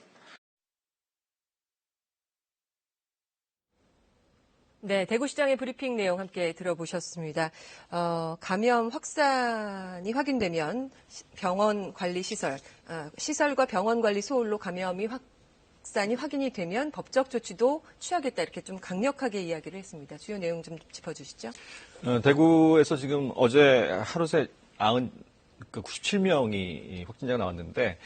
네, 대구시장의 브리핑 내용 함께 들어보셨습니다. 감염 확산이 확인되면 병원 관리 시설과 병원 관리 소홀로 감염이 확산이 확인이 되면 법적 조치도 취하겠다 이렇게 좀 강력하게 이야기를 했습니다. 주요 내용 좀 짚어주시죠. 대구에서 지금 어제 하루 새 97명이 확진자가 나왔는데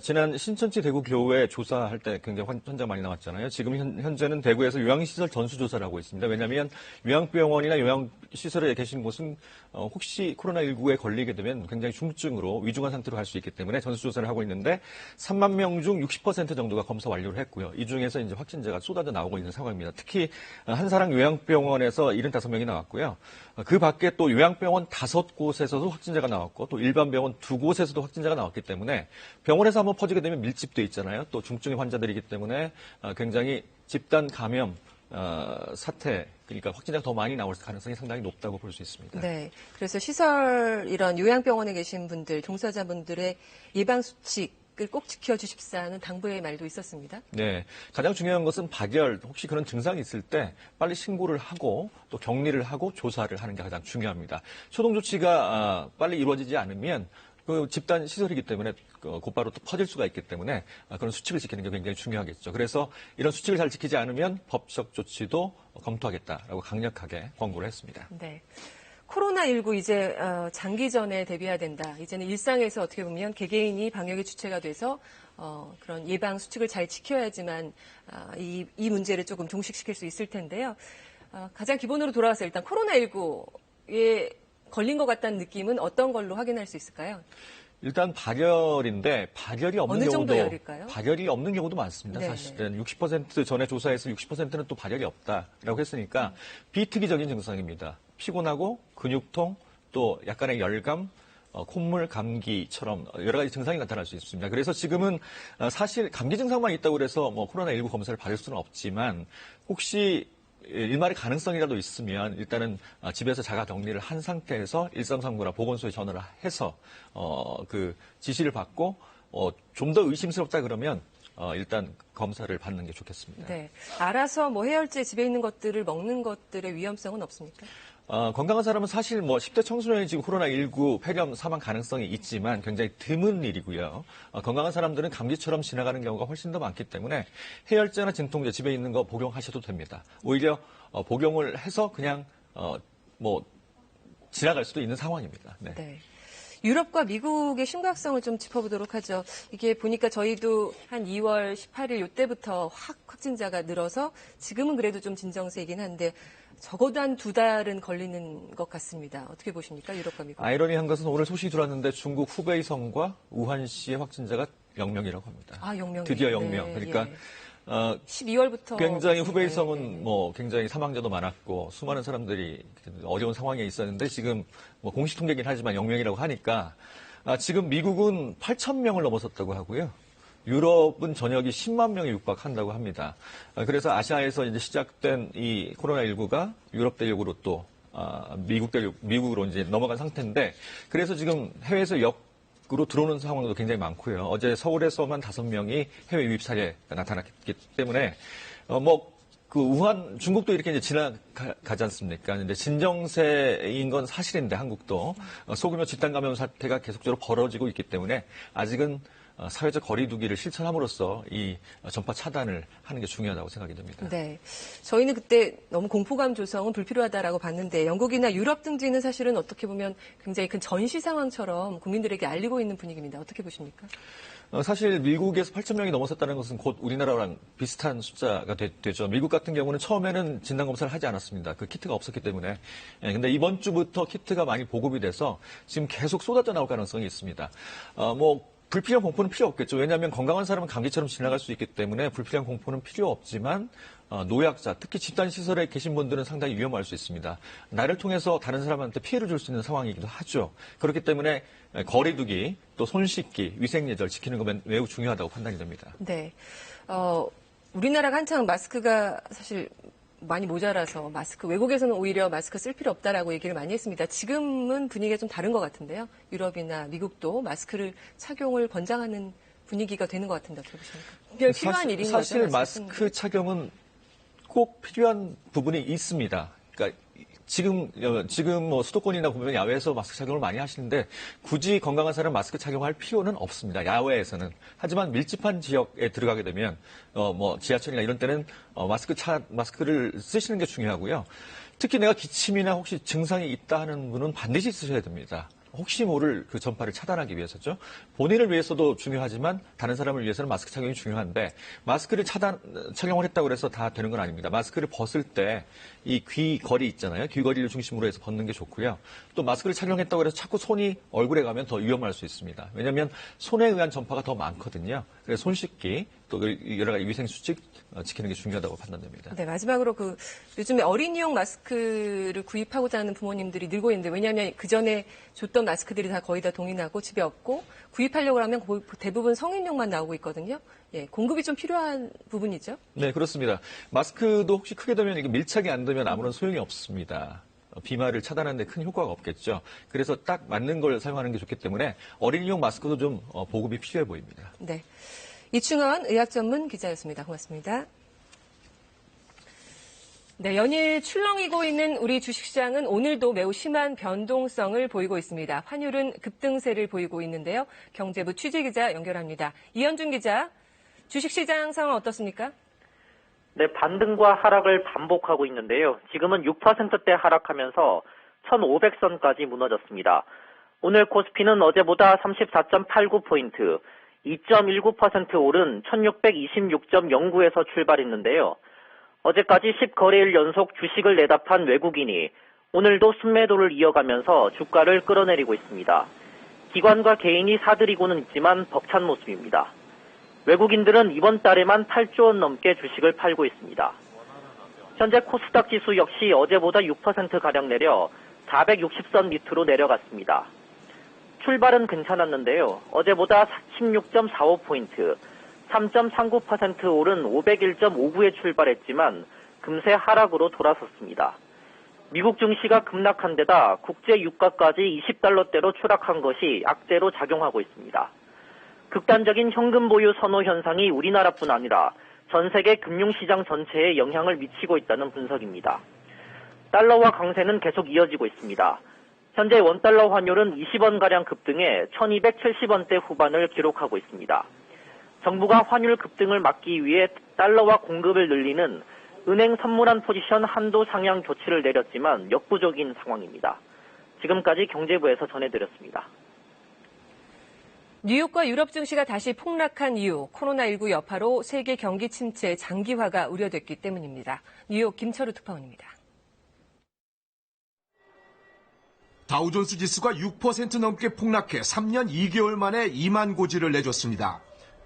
지난 신천지 대구 교회 조사할 때 굉장히 환자 많이 나왔잖아요. 지금 현재는 대구에서 요양시설 전수조사를 하고 있습니다. 왜냐하면 요양병원이나 요양시설에 계신 곳은 혹시 코로나19에 걸리게 되면 굉장히 중증으로 위중한 상태로 갈 수 있기 때문에 전수조사를 하고 있는데 3만 명 중 60% 정도가 검사 완료를 했고요. 이 중에서 이제 확진자가 쏟아져 나오고 있는 상황입니다. 특히 한사랑 요양병원에서 75명이 나왔고요. 그 밖에 또 요양병원 5곳에서도 확진자가 나왔고 또 일반 병원 2곳에서도 확진자가 나왔기 때문에 병원에서 한번 퍼지게 되면 밀집돼 있잖아요. 또 중증의 환자들이기 때문에 굉장히 집단 감염 사태, 그러니까 확진자가 더 많이 나올 가능성이 상당히 높다고 볼 수 있습니다. 네, 그래서 시설 이런 요양병원에 계신 분들, 종사자분들의 예방수칙을 꼭 지켜주십사는 당부의 말도 있었습니다. 네, 가장 중요한 것은 발열, 혹시 그런 증상이 있을 때 빨리 신고를 하고 또 격리를 하고 조사를 하는 게 가장 중요합니다. 초동 조치가 빨리 이루어지지 않으면 그 집단 시설이기 때문에 곧바로 또 퍼질 수가 있기 때문에 그런 수칙을 지키는 게 굉장히 중요하겠죠. 그래서 이런 수칙을 잘 지키지 않으면 법적 조치도 검토하겠다라고 강력하게 권고를 했습니다. 네. 코로나19 이제 장기전에 대비해야 된다. 이제는 일상에서 어떻게 보면 개개인이 방역의 주체가 돼서 그런 예방 수칙을 잘 지켜야지만 이 문제를 조금 종식시킬 수 있을 텐데요. 가장 기본으로 돌아와서 일단 코로나19에 걸린 것 같다는 느낌은 어떤 걸로 확인할 수 있을까요? 일단 발열인데 발열이 없는 어느 경우도 정도 열일까요? 발열이 없는 경우도 많습니다. 네네. 사실은 60% 전에 조사에서 60%는 또 발열이 없다라고 했으니까 비특이적인 증상입니다. 피곤하고 근육통 또 약간의 열감, 콧물, 감기처럼 여러 가지 증상이 나타날 수 있습니다. 그래서 지금은 사실 감기 증상만 있다고 해서 뭐 코로나19 검사를 받을 수는 없지만 혹시 일말의 가능성이라도 있으면 일단은 집에서 자가 격리를 한 상태에서 1339나 보건소에 전화를 해서 그 지시를 받고 좀 더 의심스럽다 그러면 일단 검사를 받는 게 좋겠습니다. 네. 알아서 뭐 해열제 집에 있는 것들을 먹는 것들의 위험성은 없습니까? 건강한 사람은 사실 뭐 10대 청소년이 지금 코로나19 폐렴 사망 가능성이 있지만 굉장히 드문 일이고요. 건강한 사람들은 감기처럼 지나가는 경우가 훨씬 더 많기 때문에 해열제나 진통제 집에 있는 거 복용하셔도 됩니다. 오히려 복용을 해서 그냥 뭐 지나갈 수도 있는 상황입니다. 네. 네. 유럽과 미국의 심각성을 좀 짚어보도록 하죠. 이게 보니까 저희도 한 2월 18일 이때부터 확진자가 늘어서 지금은 그래도 좀 진정세이긴 한데 적어도 한 2달은 걸리는 것 같습니다. 어떻게 보십니까? 유럽과 미국. 아이러니한 것은 오늘 소식이 들어왔는데 중국 후베이성과 우한시의 확진자가 0명이라고 합니다. 0명. 드디어 0명. 네, 그러니까 12월부터 굉장히 후베이성은 뭐 굉장히 사망자도 많았고 수많은 사람들이 어려운 상황에 있었는데 지금 뭐 공식 통계긴 하지만 0명이라고 하니까 지금 미국은 8,000명을 넘어섰다고 하고요. 유럽은 전역이 10만 명에 육박한다고 합니다. 그래서 아시아에서 이제 시작된 이 코로나19가 유럽 대륙으로 또 미국으로 이제 넘어간 상태인데 그래서 지금 해외에서 으로 들어오는 상황도 굉장히 많고요. 어제 서울에서만 5명이 해외 유입 사례가 나타났기 때문에 그 우한 중국도 이렇게 이제 지나가지 않습니까? 근데 진정세인 건 사실인데 한국도 소규모 집단 감염 사태가 계속적으로 벌어지고 있기 때문에 아직은 사회적 거리 두기를 실천함으로써 이 전파 차단을 하는 게 중요하다고 생각이 됩니다. 네. 저희는 그때 너무 공포감 조성은 불필요하다라고 봤는데 영국이나 유럽 등지는 사실은 어떻게 보면 굉장히 큰 전시 상황처럼 국민들에게 알리고 있는 분위기입니다. 어떻게 보십니까? 사실 미국에서 8,000명이 넘어섰다는 것은 곧 우리나라랑 비슷한 숫자가 되죠. 미국 같은 경우는 처음에는 진단검사를 하지 않았습니다. 그 키트가 없었기 때문에. 근데 이번 주부터 키트가 많이 보급이 돼서 지금 계속 쏟아져 나올 가능성이 있습니다. 불필요한 공포는 필요 없겠죠. 왜냐하면 건강한 사람은 감기처럼 지나갈 수 있기 때문에 불필요한 공포는 필요 없지만 노약자, 특히 집단시설에 계신 분들은 상당히 위험할 수 있습니다. 나를 통해서 다른 사람한테 피해를 줄 수 있는 상황이기도 하죠. 그렇기 때문에 거리 두기, 또 손 씻기, 위생 예절 지키는 건 매우 중요하다고 판단이 됩니다. 네. 우리나라가 한창 마스크가 사실 많이 모자라서 외국에서는 오히려 마스크 쓸 필요 없다라고 얘기를 많이 했습니다. 지금은 분위기가 좀 다른 것 같은데요. 유럽이나 미국도 마스크를 착용을 권장하는 분위기가 되는 것 같은데 어떻게 보십니까? 별 필요한 일인 거죠? 사실 마스크 착용은 꼭 필요한 부분이 있습니다. 그러니까 지금 뭐 수도권이나 보면 야외에서 마스크 착용을 많이 하시는데 굳이 건강한 사람 마스크 착용할 필요는 없습니다. 야외에서는. 하지만 밀집한 지역에 들어가게 되면 뭐 지하철이나 이런 때는 마스크를 쓰시는 게 중요하고요. 특히 내가 기침이나 혹시 증상이 있다 하는 분은 반드시 쓰셔야 됩니다. 혹시 모를 그 전파를 차단하기 위해서죠. 본인을 위해서도 중요하지만 다른 사람을 위해서는 마스크 착용이 중요한데 마스크를 착용을 했다고 해서 다 되는 건 아닙니다. 마스크를 벗을 때 이 귀걸이 있잖아요. 귀걸이를 중심으로 해서 벗는 게 좋고요. 또 마스크를 착용했다고 해서 자꾸 손이 얼굴에 가면 더 위험할 수 있습니다. 왜냐하면 손에 의한 전파가 더 많거든요. 그래서 손 씻기 또 여러 가지 위생 수칙 지키는 게 중요하다고 판단됩니다. 네, 마지막으로 요즘에 어린이용 마스크를 구입하고자 하는 부모님들이 늘고 있는데 왜냐하면 그 전에 줬던 마스크들이 다 거의 다 동인하고 집에 없고 구입하려고 하면 대부분 성인용만 나오고 있거든요. 예, 공급이 좀 필요한 부분이죠. 네, 그렇습니다. 마스크도 혹시 크게 되면 이게 밀착이 안 되면 아무런 소용이 없습니다. 비말을 차단하는 데 큰 효과가 없겠죠. 그래서 딱 맞는 걸 사용하는 게 좋기 때문에 어린이용 마스크도 좀 보급이 필요해 보입니다. 네, 이충원 의학전문 기자였습니다. 고맙습니다. 네, 연일 출렁이고 있는 우리 주식시장은 오늘도 매우 심한 변동성을 보이고 있습니다. 환율은 급등세를 보이고 있는데요. 경제부 취재기자 연결합니다. 이현준 기자, 주식시장 상황 어떻습니까? 네, 반등과 하락을 반복하고 있는데요. 지금은 6%대 하락하면서 1,500선까지 무너졌습니다. 오늘 코스피는 어제보다 34.89포인트, 2.19% 오른 1,626.09에서 출발했는데요. 어제까지 10거래일 연속 주식을 내다판 외국인이 오늘도 순매도를 이어가면서 주가를 끌어내리고 있습니다. 기관과 개인이 사들이고는 있지만 벅찬 모습입니다. 외국인들은 이번 달에만 8조 원 넘게 주식을 팔고 있습니다. 현재 코스닥 지수 역시 어제보다 6%가량 내려 460선 밑으로 내려갔습니다. 출발은 괜찮았는데요. 어제보다 16.45포인트, 3.39% 오른 501.59에 출발했지만 금세 하락으로 돌아섰습니다. 미국 증시가 급락한 데다 국제 유가까지 20달러대로 추락한 것이 악재로 작용하고 있습니다. 극단적인 현금 보유 선호 현상이 우리나라뿐 아니라 전 세계 금융시장 전체에 영향을 미치고 있다는 분석입니다. 달러화 강세는 계속 이어지고 있습니다. 현재 원달러 환율은 20원가량 급등해 1270원대 후반을 기록하고 있습니다. 정부가 환율 급등을 막기 위해 달러화 공급을 늘리는 은행 선물한 포지션 한도 상향 조치를 내렸지만 역부족인 상황입니다. 지금까지 경제부에서 전해드렸습니다. 뉴욕과 유럽 증시가 다시 폭락한 이유, 코로나19 여파로 세계 경기 침체 장기화가 우려됐기 때문입니다. 뉴욕 김철우 특파원입니다. 다우존스 지수가 6% 넘게 폭락해 3년 2개월 만에 2만 고지를 내줬습니다.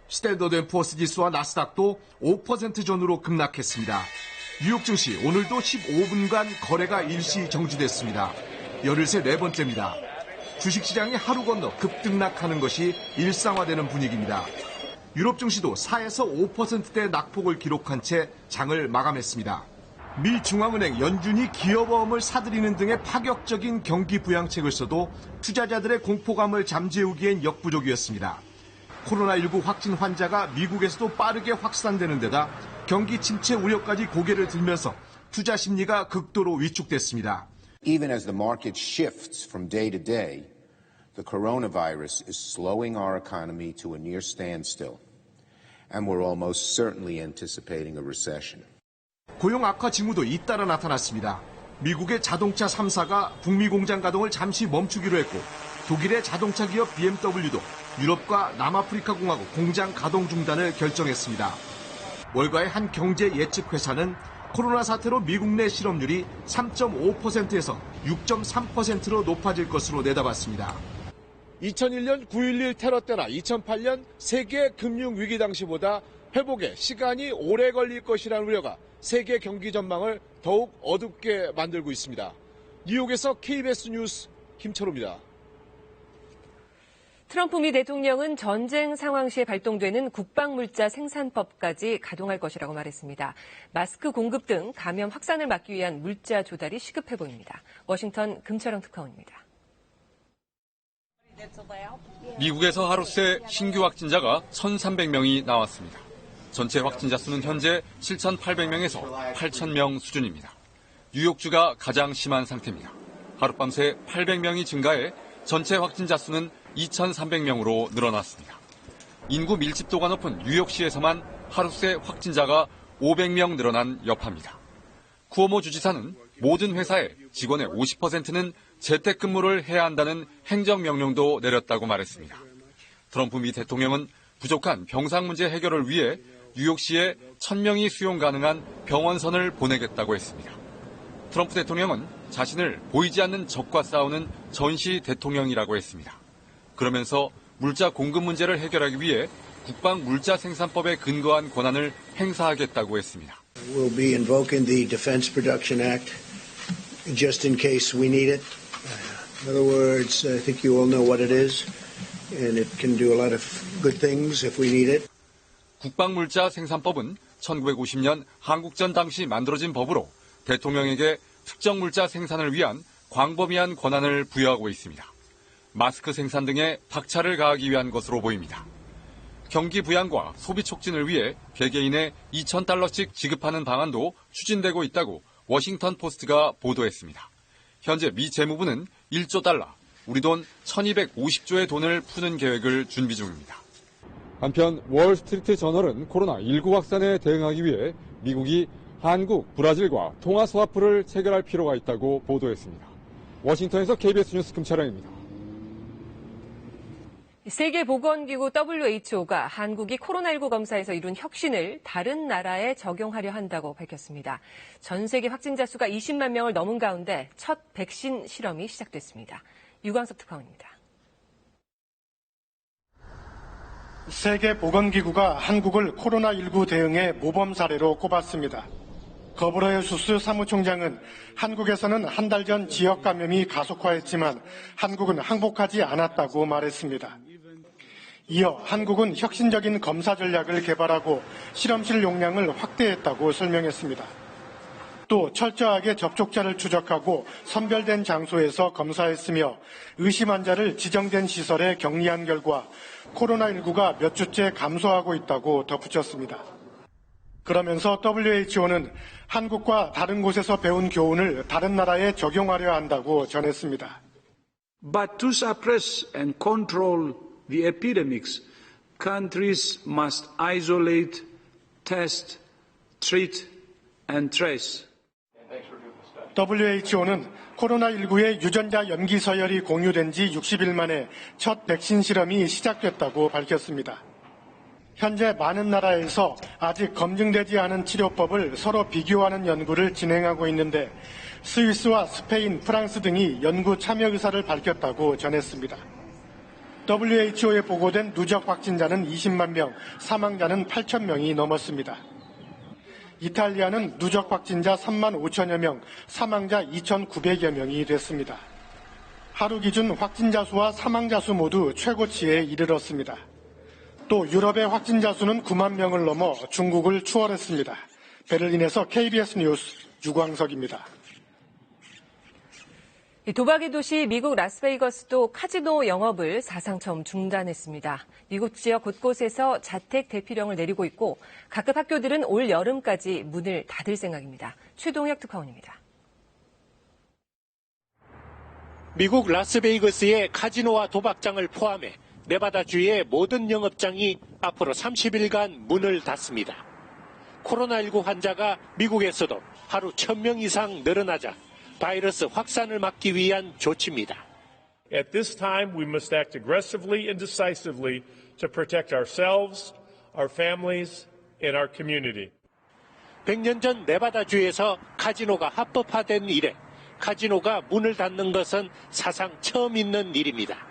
스탠더드 & 포어스 지수와 나스닥도 5% 전후로 급락했습니다. 뉴욕 증시 오늘도 15분간 거래가 일시 정지됐습니다. 열흘 새 네 번째입니다. 주식시장이 하루 건너 급등락하는 것이 일상화되는 분위기입니다. 유럽 증시도 4에서 5%대 낙폭을 기록한 채 장을 마감했습니다. 미 중앙은행 연준이 기업어음을 사들이는 등의 파격적인 경기 부양책을 써도 투자자들의 공포감을 잠재우기엔 역부족이었습니다. 코로나19 확진 환자가 미국에서도 빠르게 확산되는 데다 경기 침체 우려까지 고개를 들면서 투자 심리가 극도로 위축됐습니다. Even as the market shifts from day to day, the coronavirus is slowing our economy to a near standstill, and we're almost certainly anticipating a recession. 고용 악화 징후도 잇따라 나타났습니다. 미국의 자동차 3사가 북미 공장 가동을 잠시 멈추기로 했고 독일의 자동차 기업 BMW도 유럽과 남아프리카 공화국 공장 가동 중단을 결정했습니다. 월가의 한 경제 예측 회사는 코로나 사태로 미국 내 실업률이 3.5%에서 6.3%로 높아질 것으로 내다봤습니다. 2001년 9.11 테러 때나 2008년 세계 금융위기 당시보다 회복에 시간이 오래 걸릴 것이라는 우려가 세계 경기 전망을 더욱 어둡게 만들고 있습니다. 뉴욕에서 KBS 뉴스 김철우입니다. 트럼프 미 대통령은 전쟁 상황 시에 발동되는 국방물자 생산법까지 가동할 것이라고 말했습니다. 마스크 공급 등 감염 확산을 막기 위한 물자 조달이 시급해 보입니다. 워싱턴 금철영 특파원입니다. 미국에서 하루 새 신규 확진자가 1,300명이 나왔습니다. 전체 확진자 수는 현재 7,800명에서 8,000명 수준입니다. 뉴욕주가 가장 심한 상태입니다. 하룻밤새 800명이 증가해 전체 확진자 수는 2,300명으로 늘어났습니다. 인구 밀집도가 높은 뉴욕시에서만 하루 새 확진자가 500명 늘어난 여파입니다. 쿠오모 주지사는 모든 회사의 직원의 50%는 재택근무를 해야 한다는 행정명령도 내렸다고 말했습니다. 트럼프 미 대통령은 부족한 병상 문제 해결을 위해 뉴욕시에 1,000명이 수용 가능한 병원선을 보내겠다고 했습니다. 트럼프 대통령은 자신을 보이지 않는 적과 싸우는 전시 대통령이라고 했습니다. 그러면서 물자 공급 문제를 해결하기 위해 국방 물자 생산법에 근거한 권한을 행사하겠다고 했습니다. We'll be invoking the Defense Production Act just in case we need it. In other words, I think you all know what it is, and it can do a lot of good things if we need it. 국방 물자 생산법은 1950년 한국전 당시 만들어진 법으로 대통령에게 특정 물자 생산을 위한 광범위한 권한을 부여하고 있습니다. 마스크 생산 등에 박차를 가하기 위한 것으로 보입니다. 경기 부양과 소비 촉진을 위해 개개인에 $2,000씩 지급하는 방안도 추진되고 있다고 워싱턴 포스트가 보도했습니다. 현재 미 재무부는 1조 달러, 우리 돈 1,250조의 돈을 푸는 계획을 준비 중입니다. 한편 월스트리트 저널은 코로나19 확산에 대응하기 위해 미국이 한국, 브라질과 통화 스와프를 체결할 필요가 있다고 보도했습니다. 워싱턴에서 KBS 뉴스 금철영입니다. 세계보건기구 WHO가 한국이 코로나19 검사에서 이룬 혁신을 다른 나라에 적용하려 한다고 밝혔습니다. 전 세계 확진자 수가 20만 명을 넘은 가운데 첫 백신 실험이 시작됐습니다. 유광석 특파원입니다. 세계보건기구가 한국을 코로나19 대응의 모범 사례로 꼽았습니다. 거브러예수스 사무총장은 한국에서는 한 달 전 지역 감염이 가속화했지만 한국은 항복하지 않았다고 말했습니다. 이어 한국은 혁신적인 검사 전략을 개발하고 실험실 용량을 확대했다고 설명했습니다. 또 철저하게 접촉자를 추적하고 선별된 장소에서 검사했으며 의심 환자를 지정된 시설에 격리한 결과 코로나19가 몇 주째 감소하고 있다고 덧붙였습니다. 그러면서 WHO는 한국과 다른 곳에서 배운 교훈을 다른 나라에 적용하려 한다고 전했습니다. But to suppress and control the epidemics, countries must isolate, test, treat and trace. WHO는 코로나19의 유전자 염기 서열이 공유된 지 60일 만에 첫 백신 실험이 시작됐다고 밝혔습니다. 현재 많은 나라에서 아직 검증되지 않은 치료법을 서로 비교하는 연구를 진행하고 있는데 스위스와 스페인, 프랑스 등이 연구 참여 의사를 밝혔다고 전했습니다. WHO에 보고된 누적 확진자는 20만 명, 사망자는 8천 명이 넘었습니다. 이탈리아는 누적 확진자 3만 5천여 명, 사망자 2,900여 명이 됐습니다. 하루 기준 확진자 수와 사망자 수 모두 최고치에 이르렀습니다. 또 유럽의 확진자 수는 9만 명을 넘어 중국을 추월했습니다. 베를린에서 KBS 뉴스 유광석입니다. 도박의 도시 미국 라스베이거스도 카지노 영업을 사상 처음 중단했습니다. 미국 지역 곳곳에서 자택 대피령을 내리고 있고 각급 학교들은 올 여름까지 문을 닫을 생각입니다. 최동혁 특파원입니다. 미국 라스베이거스의 카지노와 도박장을 포함해 네바다주의 모든 영업장이 앞으로 30일간 문을 닫습니다. 코로나19 환자가 미국에서도 하루 1,000명 이상 늘어나자 바이러스 확산을 막기 위한 조치입니다. At this time, we must act aggressively and decisively to protect ourselves, our families, and our community. 100년 전 네바다주에서 카지노가 합법화된 이래 카지노가 문을 닫는 것은 사상 처음 있는 일입니다.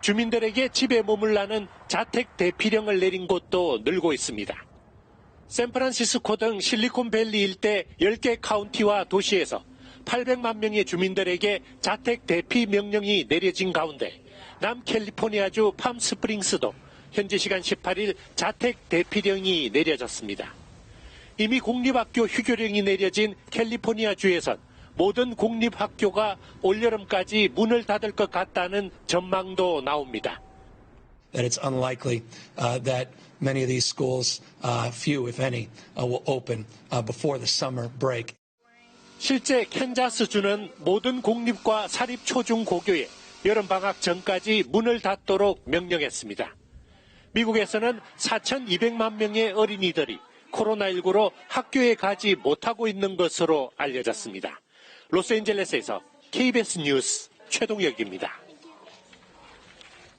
주민들에게 집에 머물라는 자택 대피령을 내린 곳도 늘고 있습니다. 샌프란시스코 등 실리콘밸리 일대 10개 카운티와 도시에서 800만 명의 주민들에게 자택 대피 명령이 내려진 가운데 남캘리포니아주 팜스프링스도 현지 시간 18일 자택 대피령이 내려졌습니다. 이미 공립학교 휴교령이 내려진 캘리포니아주에선 모든 공립학교가 올여름까지 문을 닫을 것 같다는 전망도 나옵니다. That it's unlikely that many of these schools, few if any, will open before the summer break. 실제 캔자스주는 모든 공립과 사립 초중 고교에 여름방학 전까지 문을 닫도록 명령했습니다. 미국에서는 4,200만 명의 어린이들이 코로나19로 학교에 가지 못하고 있는 것으로 알려졌습니다. 로스앤젤레스에서 KBS 뉴스 최동혁입니다.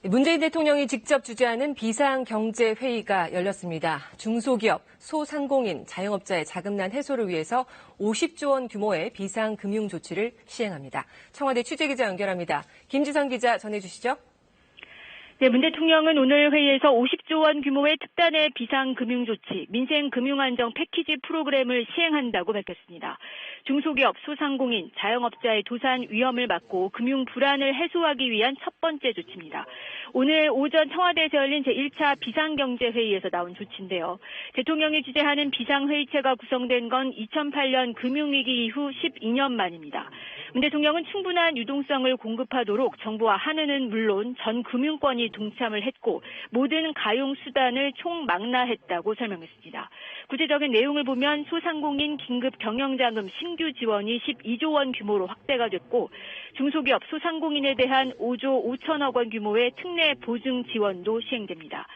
문재인 대통령이 직접 주재하는 비상경제회의가 열렸습니다. 중소기업, 소상공인, 자영업자의 자금난 해소를 위해서 50조 원 규모의 비상금융 조치를 시행합니다. 청와대 취재기자 연결합니다. 김지선 기자 전해주시죠. 네, 문 대통령은 오늘 회의에서 50조 원 규모의 특단의 비상금융조치, 민생금융안정 패키지 프로그램을 시행한다고 밝혔습니다. 중소기업, 소상공인, 자영업자의 도산 위험을 막고 금융 불안을 해소하기 위한 첫 번째 조치입니다. 오늘 오전 청와대에서 열린 제1차 비상경제회의에서 나온 조치인데요. 대통령이 주재하는 비상회의체가 구성된 건 2008년 금융위기 이후 12년 만입니다. 문 대통령은 충분한 유동성을 공급하도록 정부와 한은은 물론 전 금융권이 동참을 했고 모든 가용 수단을 총망라했다고 설명했습니다. 구체적인 내용을 보면 소상공인 긴급 경영자금 신규 지원이 12조 원 규모로 확대가 됐고 중소기업 소상공인에 대한 5조 5천억 원 규모의 특례 보증 지원도 시행됩니다.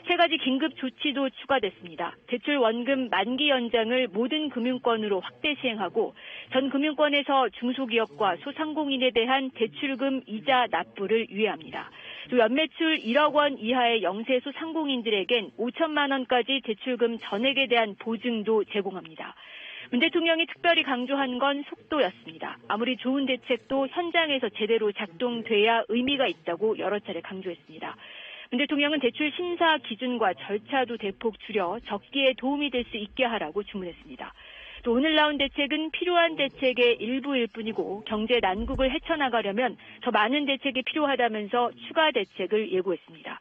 세 가지 긴급 조치도 추가됐습니다. 대출 원금 만기 연장을 모든 금융권으로 확대 시행하고 전 금융권에서 중소기업과 소상공인에 대한 대출금 이자 납부를 유예합니다. 또 연매출 1억 원 이하의 영세 소상공인들에겐 5천만 원까지 대출금 전액에 대한 보증도 제공합니다. 문 대통령이 특별히 강조한 건 속도였습니다. 아무리 좋은 대책도 현장에서 제대로 작동돼야 의미가 있다고 여러 차례 강조했습니다. 문 대통령은 대출 심사 기준과 절차도 대폭 줄여 적기에 도움이 될 수 있게 하라고 주문했습니다. 또 오늘 나온 대책은 필요한 대책의 일부일 뿐이고 경제 난국을 헤쳐나가려면 더 많은 대책이 필요하다면서 추가 대책을 예고했습니다.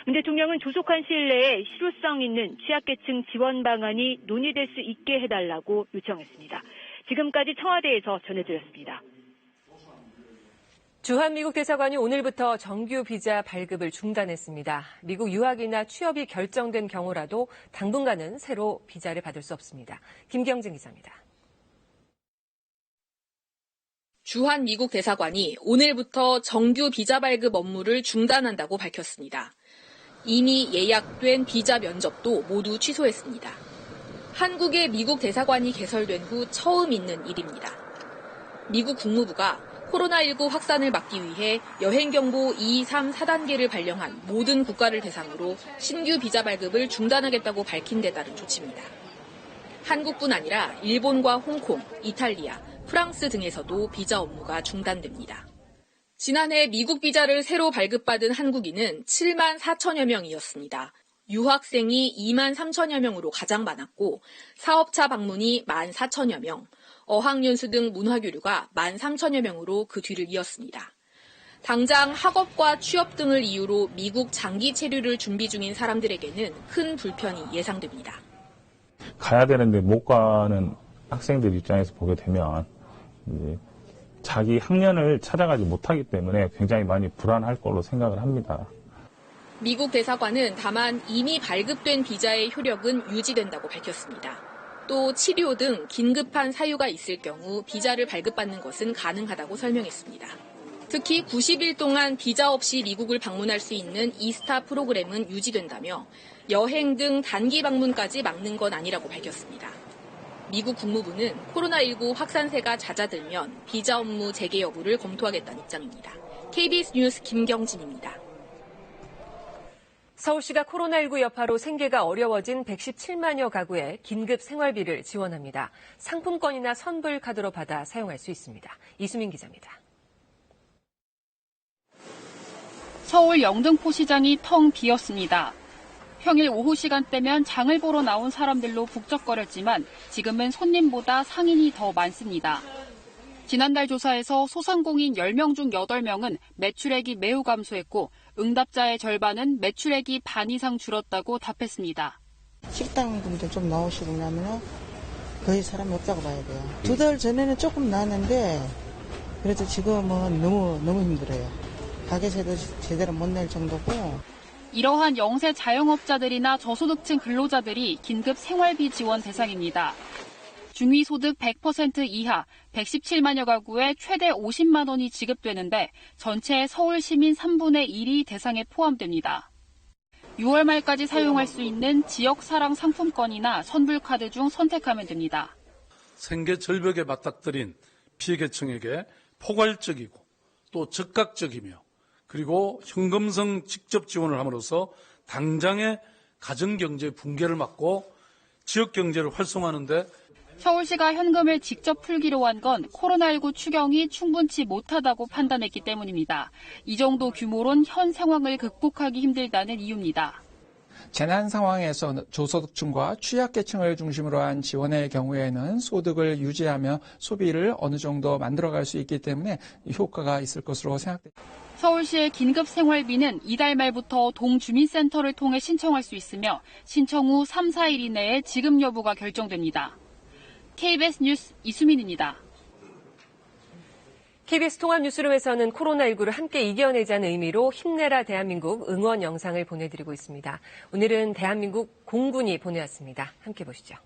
문 대통령은 조속한 시일 내에 실효성 있는 취약계층 지원 방안이 논의될 수 있게 해달라고 요청했습니다. 지금까지 청와대에서 전해드렸습니다. 주한미국 대사관이 오늘부터 정규 비자 발급을 중단했습니다. 미국 유학이나 취업이 결정된 경우라도 당분간은 새로 비자를 받을 수 없습니다. 김경진 기자입니다. 주한미국 대사관이 오늘부터 정규 비자 발급 업무를 중단한다고 밝혔습니다. 이미 예약된 비자 면접도 모두 취소했습니다. 한국의 미국 대사관이 개설된 후 처음 있는 일입니다. 미국 국무부가 코로나19 확산을 막기 위해 여행경보 2, 3, 4단계를 발령한 모든 국가를 대상으로 신규 비자 발급을 중단하겠다고 밝힌 데 따른 조치입니다. 한국뿐 아니라 일본과 홍콩, 이탈리아, 프랑스 등에서도 비자 업무가 중단됩니다. 지난해 미국 비자를 새로 발급받은 한국인은 7만 4천여 명이었습니다. 유학생이 2만 3천여 명으로 가장 많았고 사업차 방문이 1만 4천여 명, 어학연수 등 문화교류가 1만 3천여 명으로 그 뒤를 이었습니다. 당장 학업과 취업 등을 이유로 미국 장기 체류를 준비 중인 사람들에게는 큰 불편이 예상됩니다. 가야 되는데 못 가는 학생들 입장에서 보게 되면 이제 자기 학년을 찾아가지 못하기 때문에 굉장히 많이 불안할 걸로 생각을 합니다. 미국 대사관은 다만 이미 발급된 비자의 효력은 유지된다고 밝혔습니다. 또 치료 등 긴급한 사유가 있을 경우 비자를 발급받는 것은 가능하다고 설명했습니다. 특히 90일 동안 비자 없이 미국을 방문할 수 있는 이스타 프로그램은 유지된다며 여행 등 단기 방문까지 막는 건 아니라고 밝혔습니다. 미국 국무부는 코로나19 확산세가 잦아들면 비자 업무 재개 여부를 검토하겠다는 입장입니다. KBS 뉴스 김경진입니다. 서울시가 코로나19 여파로 생계가 어려워진 117만여 가구에 긴급 생활비를 지원합니다. 상품권이나 선불카드로 받아 사용할 수 있습니다. 이수민 기자입니다. 서울 영등포 시장이 텅 비었습니다. 평일 오후 시간대면 장을 보러 나온 사람들로 북적거렸지만 지금은 손님보다 상인이 더 많습니다. 지난달 조사에서 소상공인 10명 중 8명은 매출액이 매우 감소했고 응답자의 절반은 매출액이 반 이상 줄었다고 답했습니다. 식당 분들 좀 나오시고 나면 거의 사람이 없다고 봐야 돼요. 2달 전에는 조금 나왔는데 그래도 지금은 너무 힘들어요. 가게세도 제대로 못 낼 정도고. 이러한 영세 자영업자들이나 저소득층 근로자들이 긴급 생활비 지원 대상입니다. 중위소득 100% 이하 117만여 가구에 최대 50만 원이 지급되는데 전체 서울 시민 3분의 1이 대상에 포함됩니다. 6월 말까지 사용할 수 있는 지역사랑 상품권이나 선불카드 중 선택하면 됩니다. 생계 절벽에 맞닥뜨린 피해계층에게 포괄적이고 또 즉각적이며 그리고 현금성 직접 지원을 함으로써 당장의 가정경제 붕괴를 막고 지역경제를 활성화하는 데 서울시가 현금을 직접 풀기로 한 건 코로나19 추경이 충분치 못하다고 판단했기 때문입니다. 이 정도 규모론 현 상황을 극복하기 힘들다는 이유입니다. 재난 상황에서 저소득층과 취약계층을 중심으로 한 지원의 경우에는 소득을 유지하며 소비를 어느 정도 만들어갈 수 있기 때문에 효과가 있을 것으로 생각됩니다. 서울시의 긴급생활비는 이달 말부터 동주민센터를 통해 신청할 수 있으며 신청 후 3, 4일 이내에 지급 여부가 결정됩니다. KBS 뉴스 이수민입니다. KBS 통합뉴스룸에서는 코로나19를 함께 이겨내자는 의미로 힘내라 대한민국 응원 영상을 보내드리고 있습니다. 오늘은 대한민국 공군이 보내왔습니다. 함께 보시죠.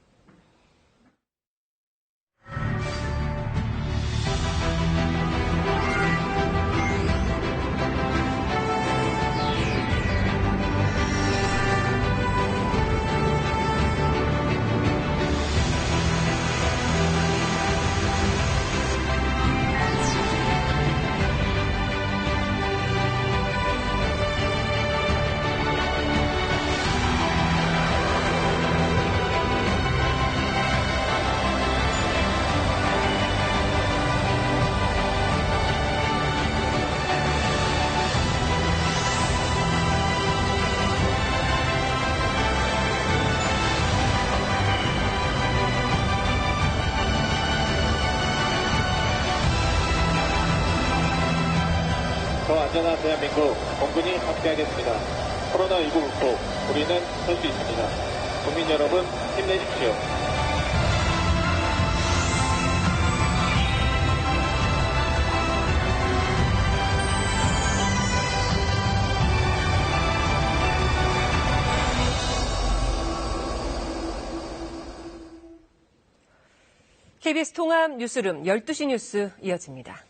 안전한 대한민국 공군이 함께하겠습니다. 코로나19 극복, 우리는 할 수 있습니다. 국민 여러분 힘내십시오. KBS 통합 뉴스룸 12시 뉴스 이어집니다.